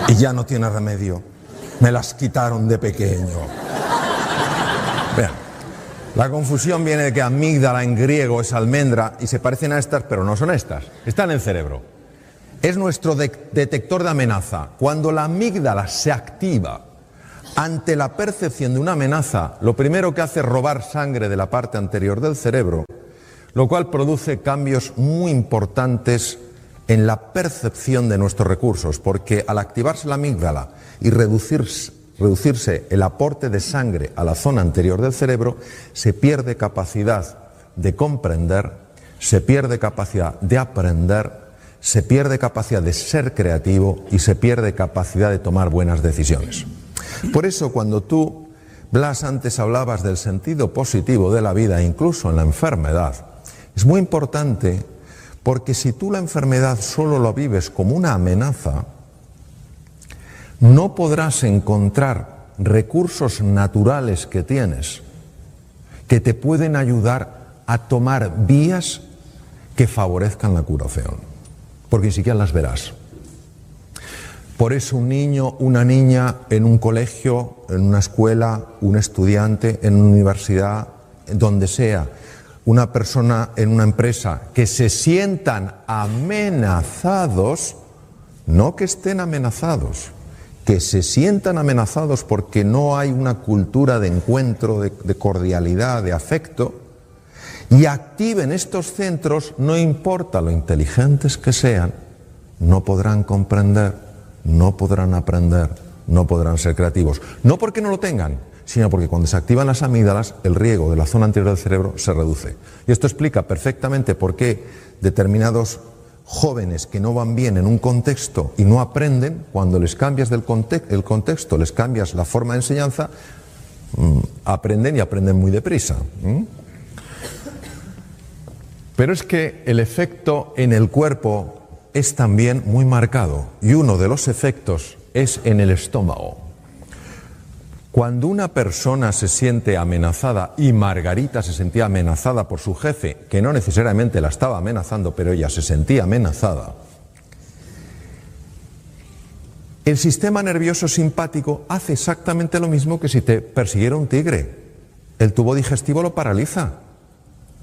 Y ya no tiene remedio. Me las quitaron de pequeño. Vean, la confusión viene de que amígdala en griego es almendra y se parecen a estas, pero no son estas. Están en el cerebro. Es nuestro detector de amenaza. Cuando la amígdala se activa ante la percepción de una amenaza, lo primero que hace es robar sangre de la parte anterior del cerebro, lo cual produce cambios muy importantes en la percepción de nuestros recursos, porque al activarse la amígdala y reducirse el aporte de sangre a la zona anterior del cerebro, se pierde capacidad de comprender, se pierde capacidad de aprender, se pierde capacidad de ser creativo y se pierde capacidad de tomar buenas decisiones. Por eso cuando tú, Blas, antes hablabas del sentido positivo de la vida, incluso en la enfermedad, es muy importante porque si tú la enfermedad solo lo vives como una amenaza, no podrás encontrar recursos naturales que tienes que te pueden ayudar a tomar vías que favorezcan la curación, porque ni siquiera las verás. Por eso un niño, una niña en un colegio, en una escuela, un estudiante en una universidad, donde sea, una persona en una empresa, que se sientan amenazados, no que estén amenazados, que se sientan amenazados porque no hay una cultura de encuentro, de cordialidad, de afecto, y activen estos centros, no importa lo inteligentes que sean, no podrán comprender, no podrán aprender, no podrán ser creativos. No porque no lo tengan, sino porque cuando se activan las amígdalas, el riego de la zona anterior del cerebro se reduce. Y esto explica perfectamente por qué determinados jóvenes que no van bien en un contexto y no aprenden, cuando les cambias el contexto, les cambias la forma de enseñanza, aprenden y aprenden muy deprisa. Pero es que el efecto en el cuerpo es también muy marcado, y uno de los efectos es en el estómago. Cuando una persona se siente amenazada, y Margarita se sentía amenazada por su jefe, que no necesariamente la estaba amenazando, pero ella se sentía amenazada, el sistema nervioso simpático hace exactamente lo mismo que si te persiguiera un tigre. El tubo digestivo lo paraliza.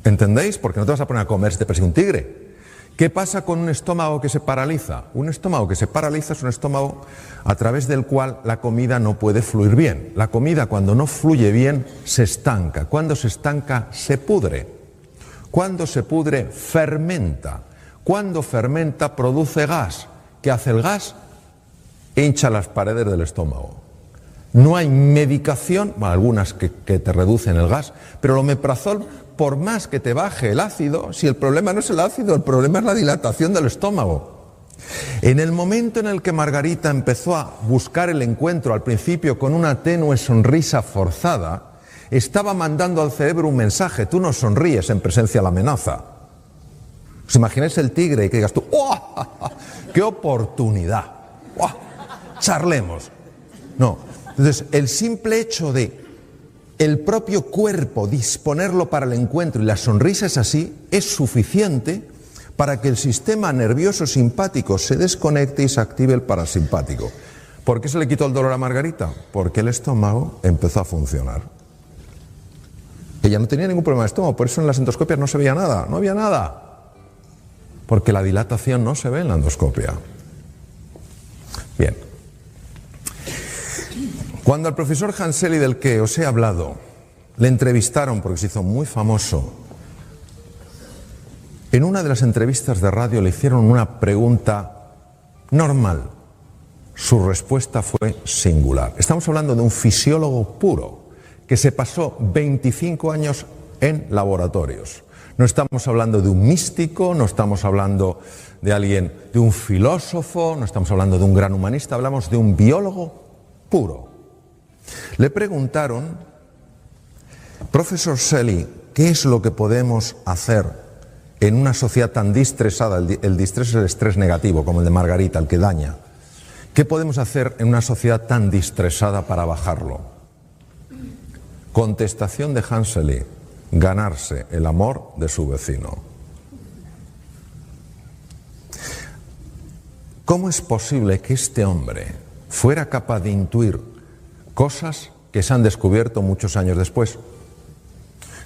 ¿Entendéis? Porque no te vas a poner a comer si te persigue un tigre. ¿Qué pasa con un estómago que se paraliza? Un estómago que se paraliza es un estómago a través del cual la comida no puede fluir bien. La comida, cuando no fluye bien, se estanca. Cuando se estanca, se pudre. Cuando se pudre, fermenta. Cuando fermenta, produce gas. ¿Qué hace el gas? Hincha las paredes del estómago. No hay medicación, bueno, algunas que te reducen el gas, pero el omeprazol, por más que te baje el ácido, si el problema no es el ácido, el problema es la dilatación del estómago. En el momento en el que Margarita empezó a buscar el encuentro, al principio con una tenue sonrisa forzada, estaba mandando al cerebro un mensaje: tú no sonríes en presencia de la amenaza. ¿Os imagináis el tigre y que digas tú, ¡oh, qué oportunidad! ¡Oh, charlemos! No. Entonces, el simple hecho de el propio cuerpo, disponerlo para el encuentro y la sonrisa es así, es suficiente para que el sistema nervioso simpático se desconecte y se active el parasimpático. ¿Por qué se le quitó el dolor a Margarita? Porque el estómago empezó a funcionar. Ella no tenía ningún problema de estómago, por eso en las endoscopias no se veía nada, no había nada. Porque la dilatación no se ve en la endoscopia. Bien. Cuando al profesor Hanseli, del que os he hablado, le entrevistaron porque se hizo muy famoso, en una de las entrevistas de radio le hicieron una pregunta normal. Su respuesta fue singular. Estamos hablando de un fisiólogo puro que se pasó 25 años en laboratorios. No estamos hablando de un místico, no estamos hablando de alguien, de un filósofo, no estamos hablando de un gran humanista, hablamos de un biólogo puro. Le preguntaron, profesor Selly, ¿qué es lo que podemos hacer en una sociedad tan distresada? El distrés es el estrés negativo, como el de Margarita, el que daña. ¿Qué podemos hacer en una sociedad tan distresada para bajarlo? Contestación de Hanseli: ganarse el amor de su vecino. ¿Cómo es posible que este hombre fuera capaz de intuir cosas que se han descubierto muchos años después?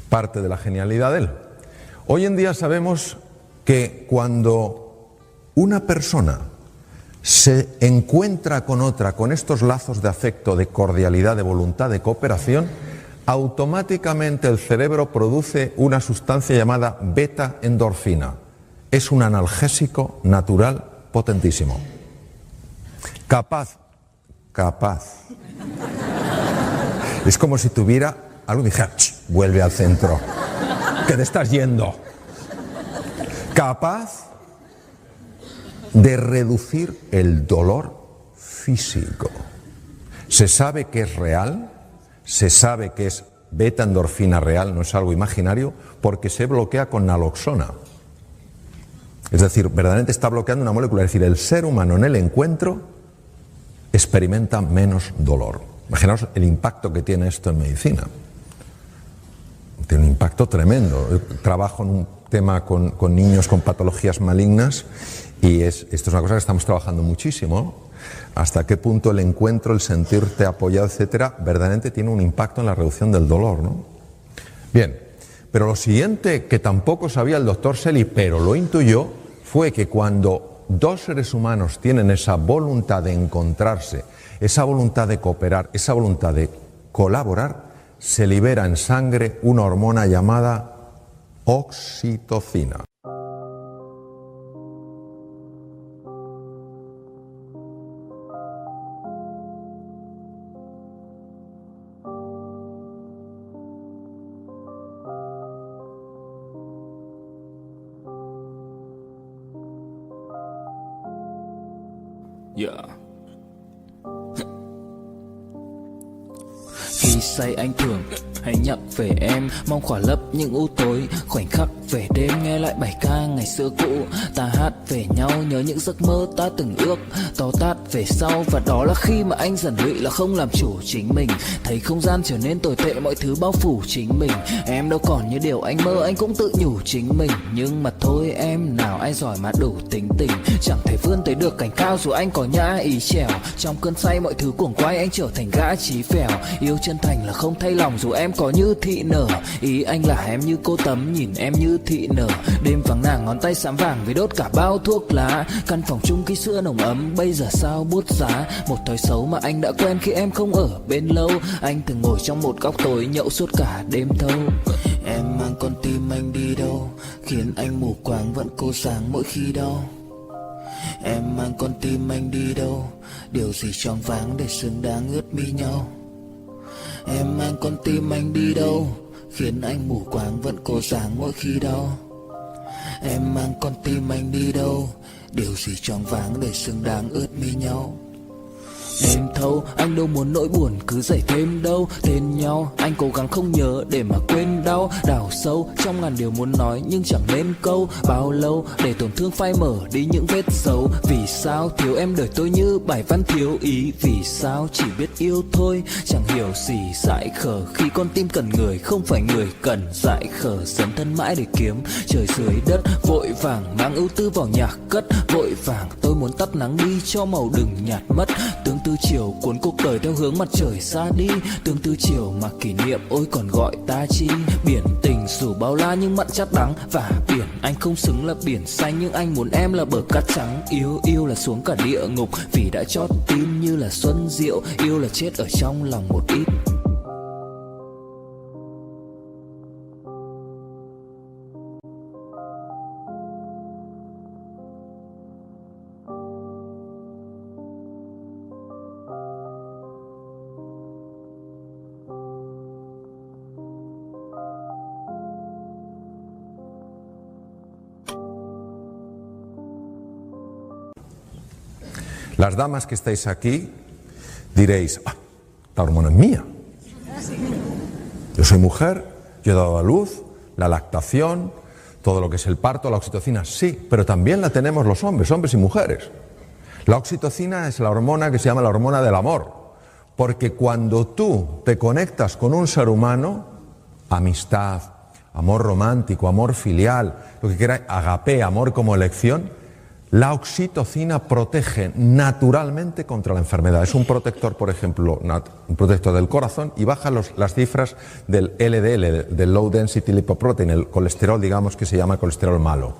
Parte de la genialidad de él. Hoy en día sabemos que cuando una persona se encuentra con otra, con estos lazos de afecto, de cordialidad, de voluntad, de cooperación, automáticamente el cerebro produce una sustancia llamada beta-endorfina. Es un analgésico natural potentísimo. Capaz. Es como si tuviera algo y dijera, vuelve al centro, que te estás yendo. Capaz de reducir el dolor físico. Se sabe que es real, se sabe que es beta-endorfina real, no es algo imaginario, porque se bloquea con naloxona. Es decir, verdaderamente está bloqueando una molécula. Es decir, el ser humano en el encuentro experimenta menos dolor. Imaginaos el impacto que tiene esto en medicina. Tiene un impacto tremendo. Yo trabajo en un tema con niños con patologías malignas y esto es una cosa que estamos trabajando muchísimo. Hasta qué punto el encuentro, el sentirte apoyado, etcétera, verdaderamente tiene un impacto en la reducción del dolor, ¿no? Bien, pero lo siguiente que tampoco sabía el doctor Selly, pero lo intuyó, fue que cuando dos seres humanos tienen esa voluntad de encontrarse, esa voluntad de cooperar, esa voluntad de colaborar, se libera en sangre una hormona llamada oxitocina. Yeah. Khi say anh thường hay nhắc về em, mong khỏa lấp những u tối, khoảnh khắc về đêm nghe lại bài ca ngày xưa cũ. Ta hát về nhau nhớ những giấc mơ ta từng ước, to tát về sau. Và đó là khi mà anh dần lụy là không làm chủ chính mình, thấy không gian trở nên tồi tệ, mọi thứ bao phủ chính mình. Em đâu còn như điều anh mơ, anh cũng tự nhủ chính mình. Nhưng mà thôi em, nào ai giỏi mà đủ tính tình, chẳng thể vươn tới được cảnh cao dù anh có nhã ý trèo. Trong cơn say mọi thứ cuồng quay, anh trở thành gã chí phèo. Yêu chân thành là không thay lòng dù em có như thị nở. Ý anh là em như cô Tấm, nhìn em như thị nở. Đêm vắng nàng ngón tay xám vàng vì đốt cả bao thuốc lá. Căn phòng chung khi xưa nồng ấm, bây giờ sao bút giá. Một thói xấu mà anh đã quen khi em không ở bên lâu. Anh từng ngồi trong một góc tối nhậu suốt cả đêm thâu. Em mang con tim anh đi đâu, khiến anh mù quáng vẫn cô sáng mỗi khi đau. Em mang con tim anh đi đâu, điều gì choáng váng để xứng đáng ướt mi nhau. Em mang con tim anh đi đâu, khiến anh mù quáng vẫn cô sáng mỗi khi đau. Em mang con tim anh đi đâu, điều gì choáng váng để xứng đáng ướt mi nhau. đêm thâu. Anh đâu muốn nỗi buồn cứ dậy thêm đâu. Tên nhau anh cố gắng không nhớ để mà quên đau. Đào sâu trong ngàn điều muốn nói nhưng chẳng nên câu. Bao lâu để tổn thương phai mở đi những vết dấu. Vì sao thiếu em đời tôi như bài văn thiếu ý. Vì sao chỉ biết yêu thôi chẳng hiểu gì dại khờ. Khi con tim cần người không phải người cần dại khờ. Dấn thân mãi để kiếm trời dưới đất. Vội vàng mang ưu tư vào nhạc cất. Vội vàng tôi muốn tắt nắng đi cho màu đừng nhạt mất. Tương tư chiều cuốn cuộc đời theo hướng mặt trời xa đi. Tương tư chiều mà kỷ niệm ôi còn gọi ta chi. Biển tình dù bao la nhưng mặn chát đắng. Và biển anh không xứng là biển xanh nhưng anh muốn em là bờ cát trắng. Yêu là xuống cả địa ngục vì đã chót tim như là xuân diệu. Yêu là chết ở trong lòng một ít. Las damas que estáis aquí diréis, la hormona es mía. Yo soy mujer, yo he dado a luz, la lactación, todo lo que es el parto, la oxitocina, sí, pero también la tenemos los hombres, hombres y mujeres. La oxitocina es la hormona que se llama la hormona del amor, porque cuando tú te conectas con un ser humano, amistad, amor romántico, amor filial, lo que quieras, agape, amor como elección, la oxitocina protege naturalmente contra la enfermedad. Es un protector, por ejemplo, un protector del corazón y baja las cifras del LDL, del Low Density Lipoprotein, el colesterol, digamos, que se llama colesterol malo.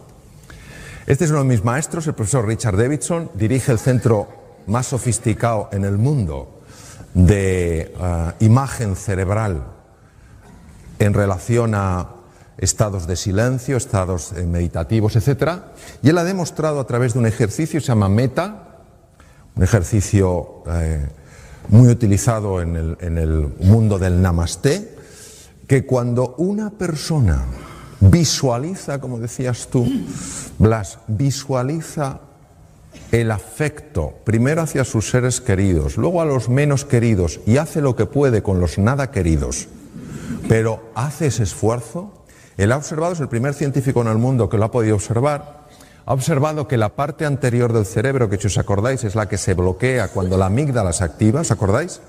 Este es uno de mis maestros, el profesor Richard Davidson, dirige el centro más sofisticado en el mundo de imagen cerebral en relación a estados de silencio, estados meditativos, etc. Y él ha demostrado a través de un ejercicio, se llama Meta, un ejercicio muy utilizado en el mundo del Namasté, que cuando una persona visualiza, como decías tú, Blas, visualiza el afecto, primero hacia sus seres queridos, luego a los menos queridos, y hace lo que puede con los nada queridos, pero hace ese esfuerzo. Él ha observado, es el primer científico en el mundo que lo ha podido observar, ha observado que la parte anterior del cerebro, que si os acordáis es la que se bloquea cuando la amígdala se activa, ¿os acordáis?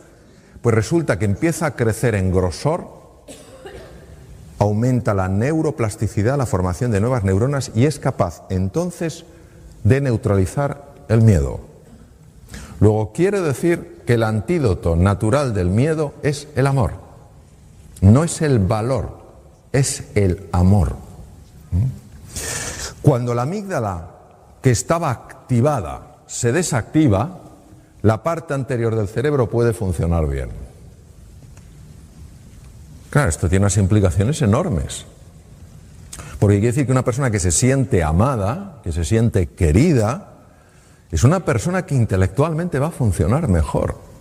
Pues resulta que empieza a crecer en grosor, aumenta la neuroplasticidad, la formación de nuevas neuronas y es capaz entonces de neutralizar el miedo. Luego quiere decir que el antídoto natural del miedo es el amor, no es el valor. Es el amor. Cuando la amígdala, que estaba activada, se desactiva, la parte anterior del cerebro puede funcionar bien. Claro, esto tiene unas implicaciones enormes. Porque quiere decir que una persona que se siente amada, que se siente querida, es una persona que intelectualmente va a funcionar mejor.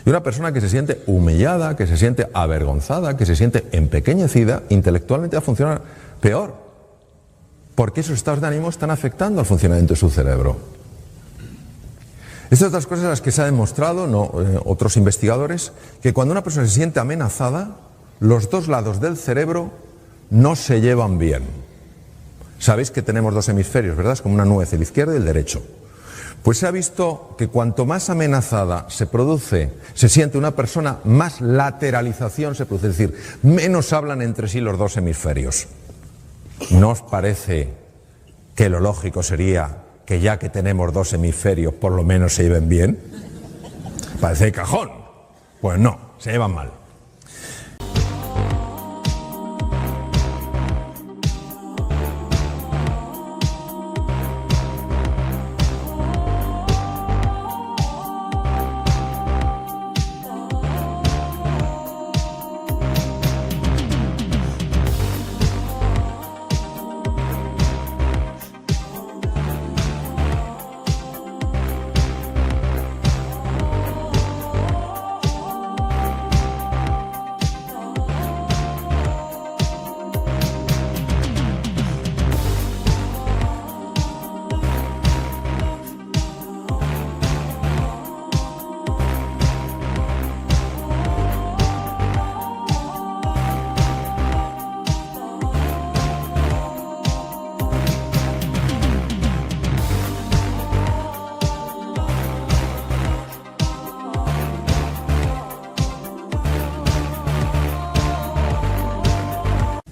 Y una persona que se siente humillada, que se siente avergonzada, que se siente empequeñecida, intelectualmente va a funcionar peor. Porque esos estados de ánimo están afectando al funcionamiento de su cerebro. Estas otras cosas las que se ha demostrado, otros investigadores, que cuando una persona se siente amenazada, los dos lados del cerebro no se llevan bien. Sabéis que tenemos dos hemisferios, ¿verdad? Es como una nuez, el izquierdo y el derecho. Pues se ha visto que cuanto más amenazada se siente una persona, más lateralización se produce, es decir, menos hablan entre sí los dos hemisferios. ¿No os parece que lo lógico sería que ya que tenemos dos hemisferios, por lo menos se lleven bien? Parece de cajón. Pues no, se llevan mal.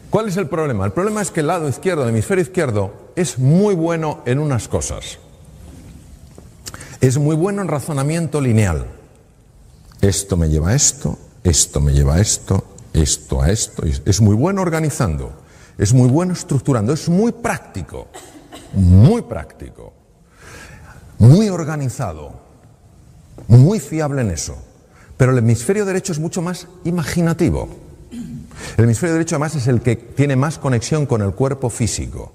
¿Cuál es el problema? El problema es que el lado izquierdo, el hemisferio izquierdo, es muy bueno en unas cosas. Es muy bueno en razonamiento lineal. Esto me lleva a esto, esto me lleva a esto, esto a esto. Es muy bueno organizando, es muy bueno estructurando, es muy práctico, muy organizado, muy fiable en eso. Pero el hemisferio derecho es mucho más imaginativo. El hemisferio derecho además es el que tiene más conexión con el cuerpo físico.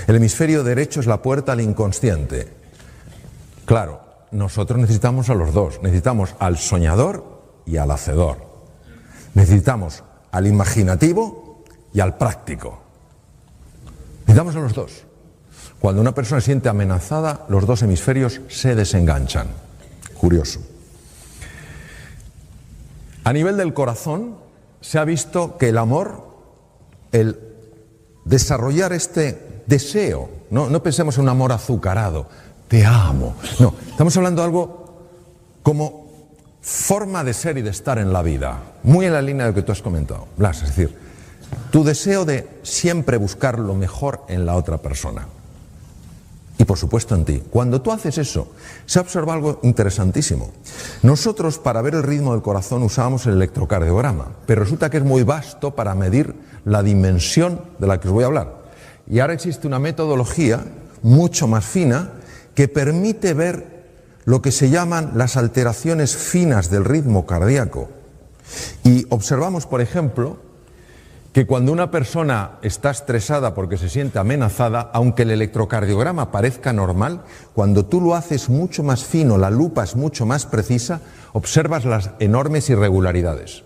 El hemisferio derecho es la puerta al inconsciente. Claro, nosotros necesitamos a los dos. Necesitamos al soñador y al hacedor. Necesitamos al imaginativo y al práctico. Necesitamos a los dos. Cuando una persona se siente amenazada, los dos hemisferios se desenganchan. Curioso. A nivel del corazón, se ha visto que el amor, el desarrollar este deseo, no pensemos en un amor azucarado, te amo. No, estamos hablando de algo como forma de ser y de estar en la vida, muy en la línea de lo que tú has comentado, Blas, es decir, tu deseo de siempre buscar lo mejor en la otra persona. Y por supuesto en ti. Cuando tú haces eso, se observa algo interesantísimo. Nosotros para ver el ritmo del corazón usábamos el electrocardiograma, pero resulta que es muy vasto para medir la dimensión de la que os voy a hablar. Y ahora existe una metodología mucho más fina que permite ver lo que se llaman las alteraciones finas del ritmo cardíaco. Y observamos, por ejemplo, que cuando una persona está estresada porque se siente amenazada, aunque el electrocardiograma parezca normal, cuando tú lo haces mucho más fino, la lupa es mucho más precisa, observas las enormes irregularidades.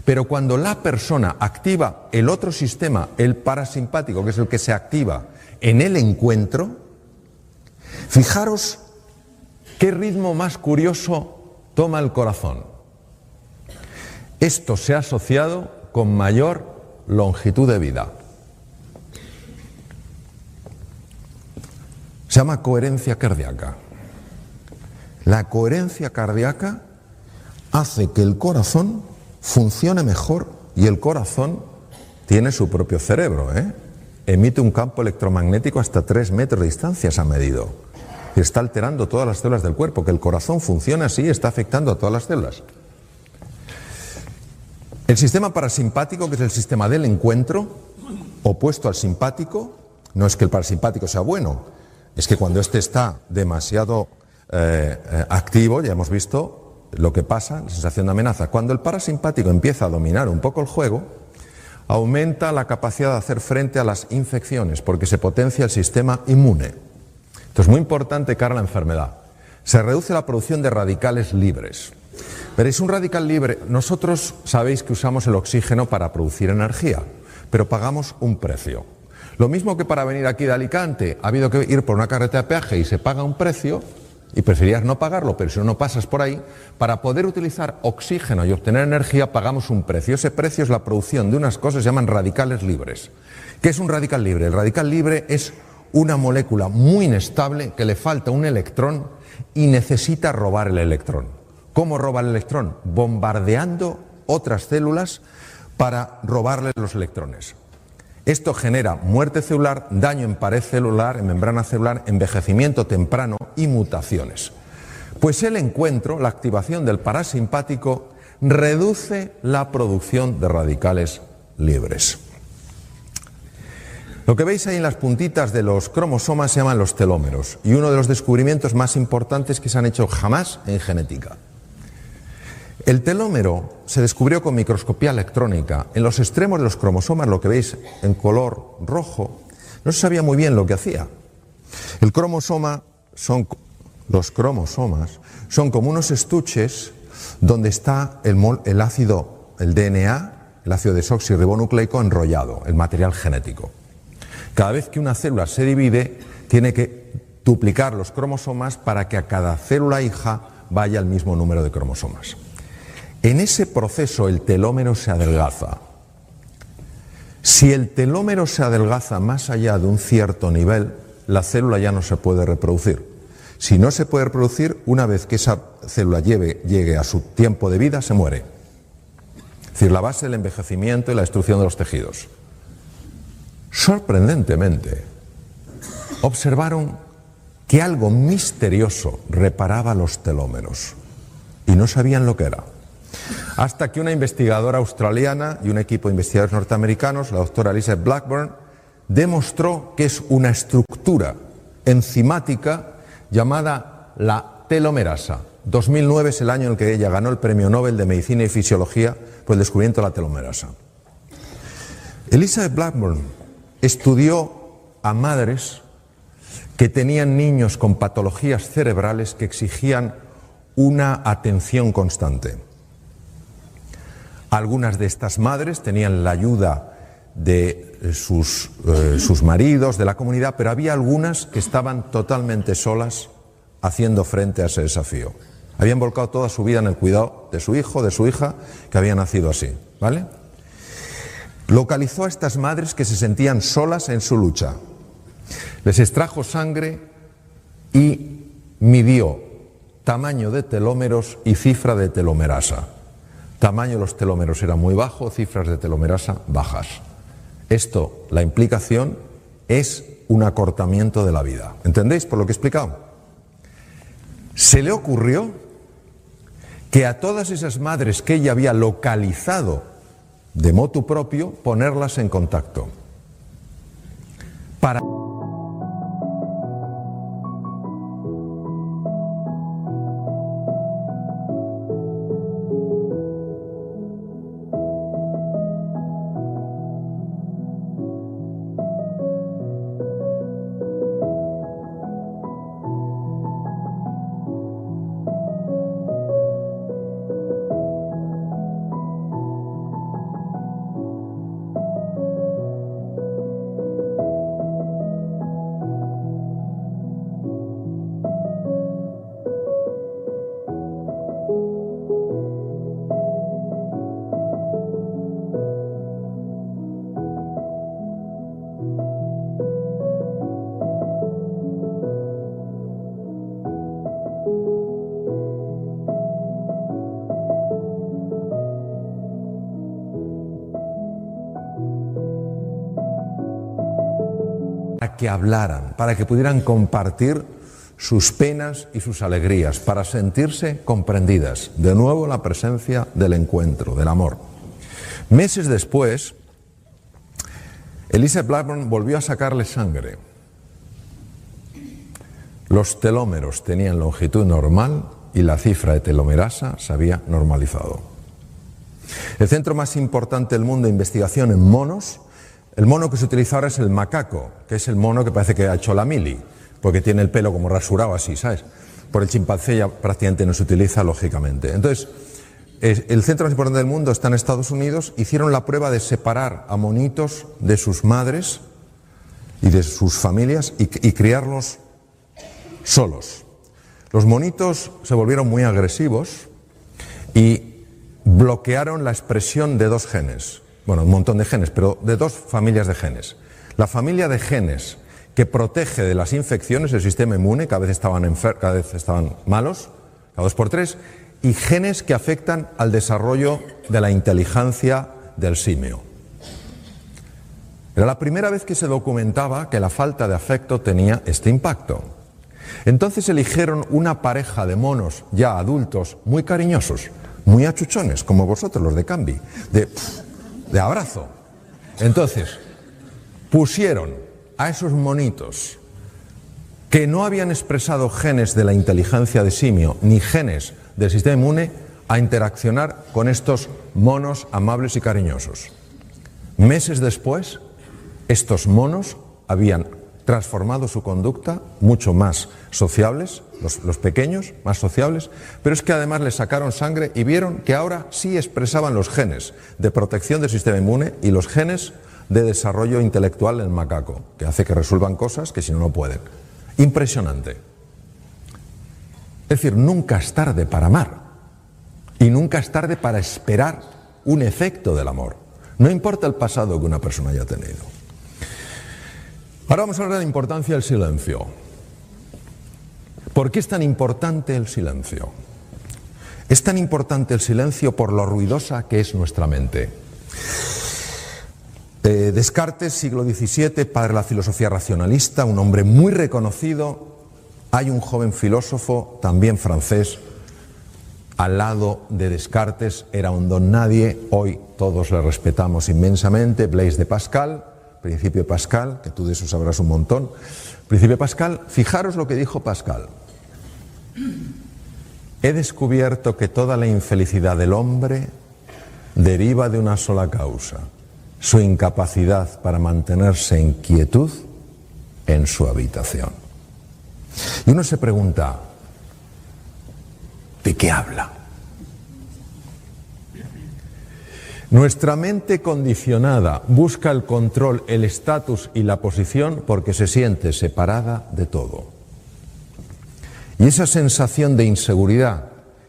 Pero cuando la persona activa el otro sistema, el parasimpático, que es el que se activa en el encuentro, fijaros qué ritmo más curioso toma el corazón. Esto se ha asociado con mayor longitud de vida. Se llama coherencia cardíaca. La coherencia cardíaca hace que el corazón funcione mejor y el corazón tiene su propio cerebro, Emite un campo electromagnético hasta 3 metros de distancia, se ha medido. Está alterando todas las células del cuerpo. Que el corazón funcione así está afectando a todas las células. El sistema parasimpático, que es el sistema del encuentro, opuesto al simpático, no es que el parasimpático sea bueno, es que cuando este está demasiado activo, ya hemos visto lo que pasa, la sensación de amenaza. Cuando el parasimpático empieza a dominar un poco el juego, aumenta la capacidad de hacer frente a las infecciones, porque se potencia el sistema inmune. Esto es muy importante cara a la enfermedad. Se reduce la producción de radicales libres. Veréis, un radical libre, nosotros sabéis que usamos el oxígeno para producir energía, pero pagamos un precio. Lo mismo que para venir aquí de Alicante ha habido que ir por una carretera de peaje y se paga un precio, y preferías no pagarlo, pero si no pasas por ahí, para poder utilizar oxígeno y obtener energía pagamos un precio. Ese precio es la producción de unas cosas que se llaman radicales libres. ¿Qué es un radical libre? El radical libre es una molécula muy inestable que le falta un electrón y necesita robar el electrón. ¿Cómo roba el electrón? Bombardeando otras células para robarle los electrones. Esto genera muerte celular, daño en pared celular, en membrana celular, envejecimiento temprano y mutaciones. Pues el encuentro, la activación del parasimpático, reduce la producción de radicales libres. Lo que veis ahí en las puntitas de los cromosomas se llaman los telómeros, y uno de los descubrimientos más importantes que se han hecho jamás en genética. El telómero se descubrió con microscopía electrónica. En los extremos de los cromosomas, lo que veis en color rojo, no se sabía muy bien lo que hacía. Los cromosomas son como unos estuches donde está el ácido, el DNA, el ácido desoxirribonucleico enrollado, el material genético. Cada vez que una célula se divide, tiene que duplicar los cromosomas para que a cada célula hija vaya el mismo número de cromosomas. En ese proceso el telómero se adelgaza. Si el telómero se adelgaza más allá de un cierto nivel, la célula ya no se puede reproducir. Si no se puede reproducir, una vez que esa célula llegue a su tiempo de vida, se muere. Es decir, la base del envejecimiento y la destrucción de los tejidos. Sorprendentemente, observaron que algo misterioso reparaba los telómeros y no sabían lo que era. Hasta que una investigadora australiana y un equipo de investigadores norteamericanos, la doctora Elizabeth Blackburn, demostró que es una estructura enzimática llamada la telomerasa. 2009 es el año en el que ella ganó el Premio Nobel de Medicina y Fisiología por el descubrimiento de la telomerasa. Elizabeth Blackburn estudió a madres que tenían niños con patologías cerebrales que exigían una atención constante. Algunas de estas madres tenían la ayuda de sus maridos, de la comunidad, pero había algunas que estaban totalmente solas haciendo frente a ese desafío. Habían volcado toda su vida en el cuidado de su hijo, de su hija, que había nacido así, ¿vale? Localizó a estas madres que se sentían solas en su lucha. Les extrajo sangre y midió tamaño de telómeros y cifra de telomerasa. Tamaño de los telómeros era muy bajo, cifras de telomerasa bajas. Esto, la implicación, es un acortamiento de la vida. ¿Entendéis por lo que he explicado? Se le ocurrió que a todas esas madres que ella había localizado de motu propio, ponerlas en contacto. Para que hablaran, para que pudieran compartir sus penas y sus alegrías, para sentirse comprendidas. De nuevo la presencia del encuentro, del amor. Meses después, Elizabeth Blackburn volvió a sacarle sangre. Los telómeros tenían longitud normal y la cifra de telomerasa se había normalizado. El centro más importante del mundo de investigación en monos, el mono que se utiliza ahora es el macaco, que es el mono que parece que ha hecho la mili, porque tiene el pelo como rasurado así, ¿sabes? Por el chimpancé ya prácticamente no se utiliza, lógicamente. Entonces, el centro más importante del mundo está en Estados Unidos. Hicieron la prueba de separar a monitos de sus madres y de sus familias y criarlos solos. Los monitos se volvieron muy agresivos y bloquearon la expresión de dos genes. Bueno, un montón de genes, pero de dos familias de genes. La familia de genes que protege de las infecciones el sistema inmune, cada vez estaban malos, cada 2 por 3, y genes que afectan al desarrollo de la inteligencia del simio. Era la primera vez que se documentaba que la falta de afecto tenía este impacto. Entonces eligieron una pareja de monos ya adultos muy cariñosos, muy achuchones, como vosotros los de Cambi, de abrazo. Entonces, pusieron a esos monitos que no habían expresado genes de la inteligencia de simio ni genes del sistema inmune a interaccionar con estos monos amables y cariñosos. Meses después, estos monos habían transformado su conducta, mucho más sociables, los pequeños, más sociables, pero es que además les sacaron sangre y vieron que ahora sí expresaban los genes de protección del sistema inmune y los genes de desarrollo intelectual en el macaco, que hace que resuelvan cosas que si no, no pueden. Impresionante. Es decir, nunca es tarde para amar y nunca es tarde para esperar un efecto del amor. No importa el pasado que una persona haya tenido. Ahora vamos a hablar de la importancia del silencio. ¿Por qué es tan importante el silencio? Es tan importante el silencio por lo ruidosa que es nuestra mente. Descartes, siglo XVII, padre de la filosofía racionalista, un hombre muy reconocido. Hay un joven filósofo, también francés, al lado de Descartes, era un don nadie, hoy todos le respetamos inmensamente, Blaise de Pascal, Principio de Pascal, que tú de eso sabrás un montón. Principio de Pascal, fijaros lo que dijo Pascal. He descubierto que toda la infelicidad del hombre deriva de una sola causa: su incapacidad para mantenerse en quietud en su habitación. Y uno se pregunta, ¿de qué habla? Nuestra mente condicionada busca el control, el estatus y la posición porque se siente separada de todo. Y esa sensación de inseguridad,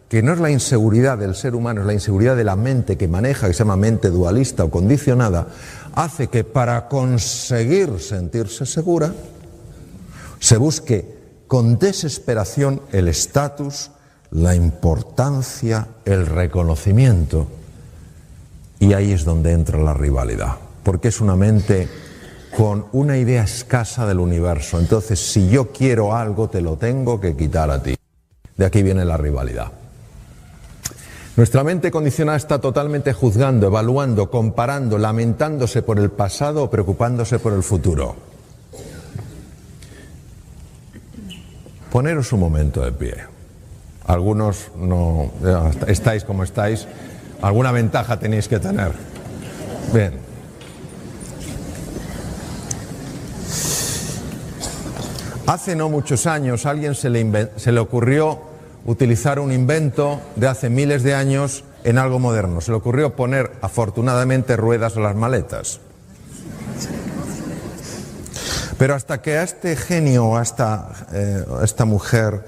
que no es la inseguridad del ser humano, es la inseguridad de la mente que maneja, que se llama mente dualista o condicionada, hace que para conseguir sentirse segura, se busque con desesperación el estatus, la importancia, el reconocimiento. Y ahí es donde entra la rivalidad, porque es una mente con una idea escasa del universo. Entonces, si yo quiero algo, te lo tengo que quitar a ti. De aquí viene la rivalidad. Nuestra mente condicionada está totalmente juzgando, evaluando, comparando, lamentándose por el pasado o preocupándose por el futuro. Poneros un momento de pie. Algunos no estáis como estáis. Alguna ventaja tenéis que tener. Bien. Hace no muchos años a alguien se le ocurrió utilizar un invento de hace miles de años en algo moderno. Se le ocurrió poner, afortunadamente, ruedas a las maletas. Pero hasta que a este genio, a esta mujer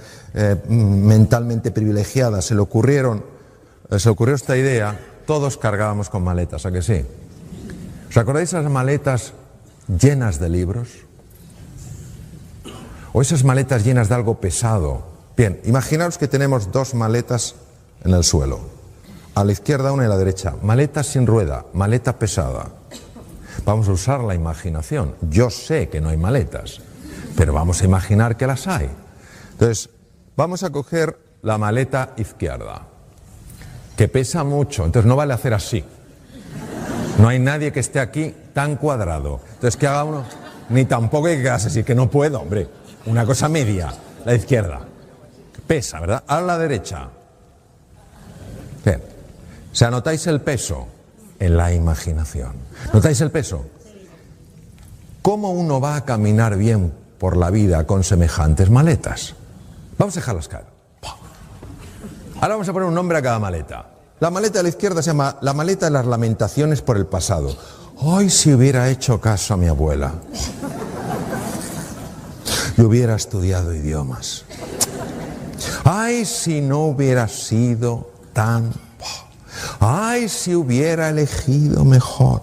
mentalmente privilegiada se le ocurrió esta idea, todos cargábamos con maletas, ¿a que sí? ¿Os acordáis de esas maletas llenas de libros? ¿O esas maletas llenas de algo pesado? Bien, imaginaos que tenemos dos maletas en el suelo. A la izquierda una y a la derecha. Maleta sin rueda, maleta pesada. Vamos a usar la imaginación. Yo sé que no hay maletas, pero vamos a imaginar que las hay. Entonces, vamos a coger la maleta izquierda, que pesa mucho, entonces no vale hacer así. No hay nadie que esté aquí tan cuadrado. Entonces, que haga uno, ni tampoco hay que quedarse así, que no puedo, hombre. Una cosa media, la izquierda. Pesa, ¿verdad? Ahora la derecha. Bien. ¿Se anotáis el peso? En la imaginación. ¿Notáis el peso? ¿Cómo uno va a caminar bien por la vida con semejantes maletas? Vamos a dejarlas caer. Ahora vamos a poner un nombre a cada maleta. La maleta de la izquierda se llama la maleta de las lamentaciones por el pasado. Ay, si hubiera hecho caso a mi abuela. Y hubiera estudiado idiomas. Ay, si no hubiera sido tan... Ay, si hubiera elegido mejor.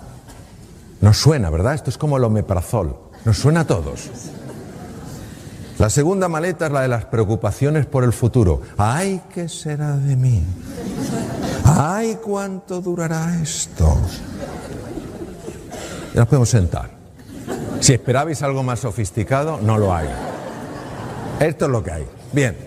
Nos suena, ¿verdad? Esto es como el omeprazol. Nos suena a todos. La segunda maleta es la de las preocupaciones por el futuro. Ay, ¿qué será de mí? Ay, ¿cuánto durará esto? Ya nos podemos sentar. Si esperabais algo más sofisticado, no lo hay. Esto es lo que hay. Bien.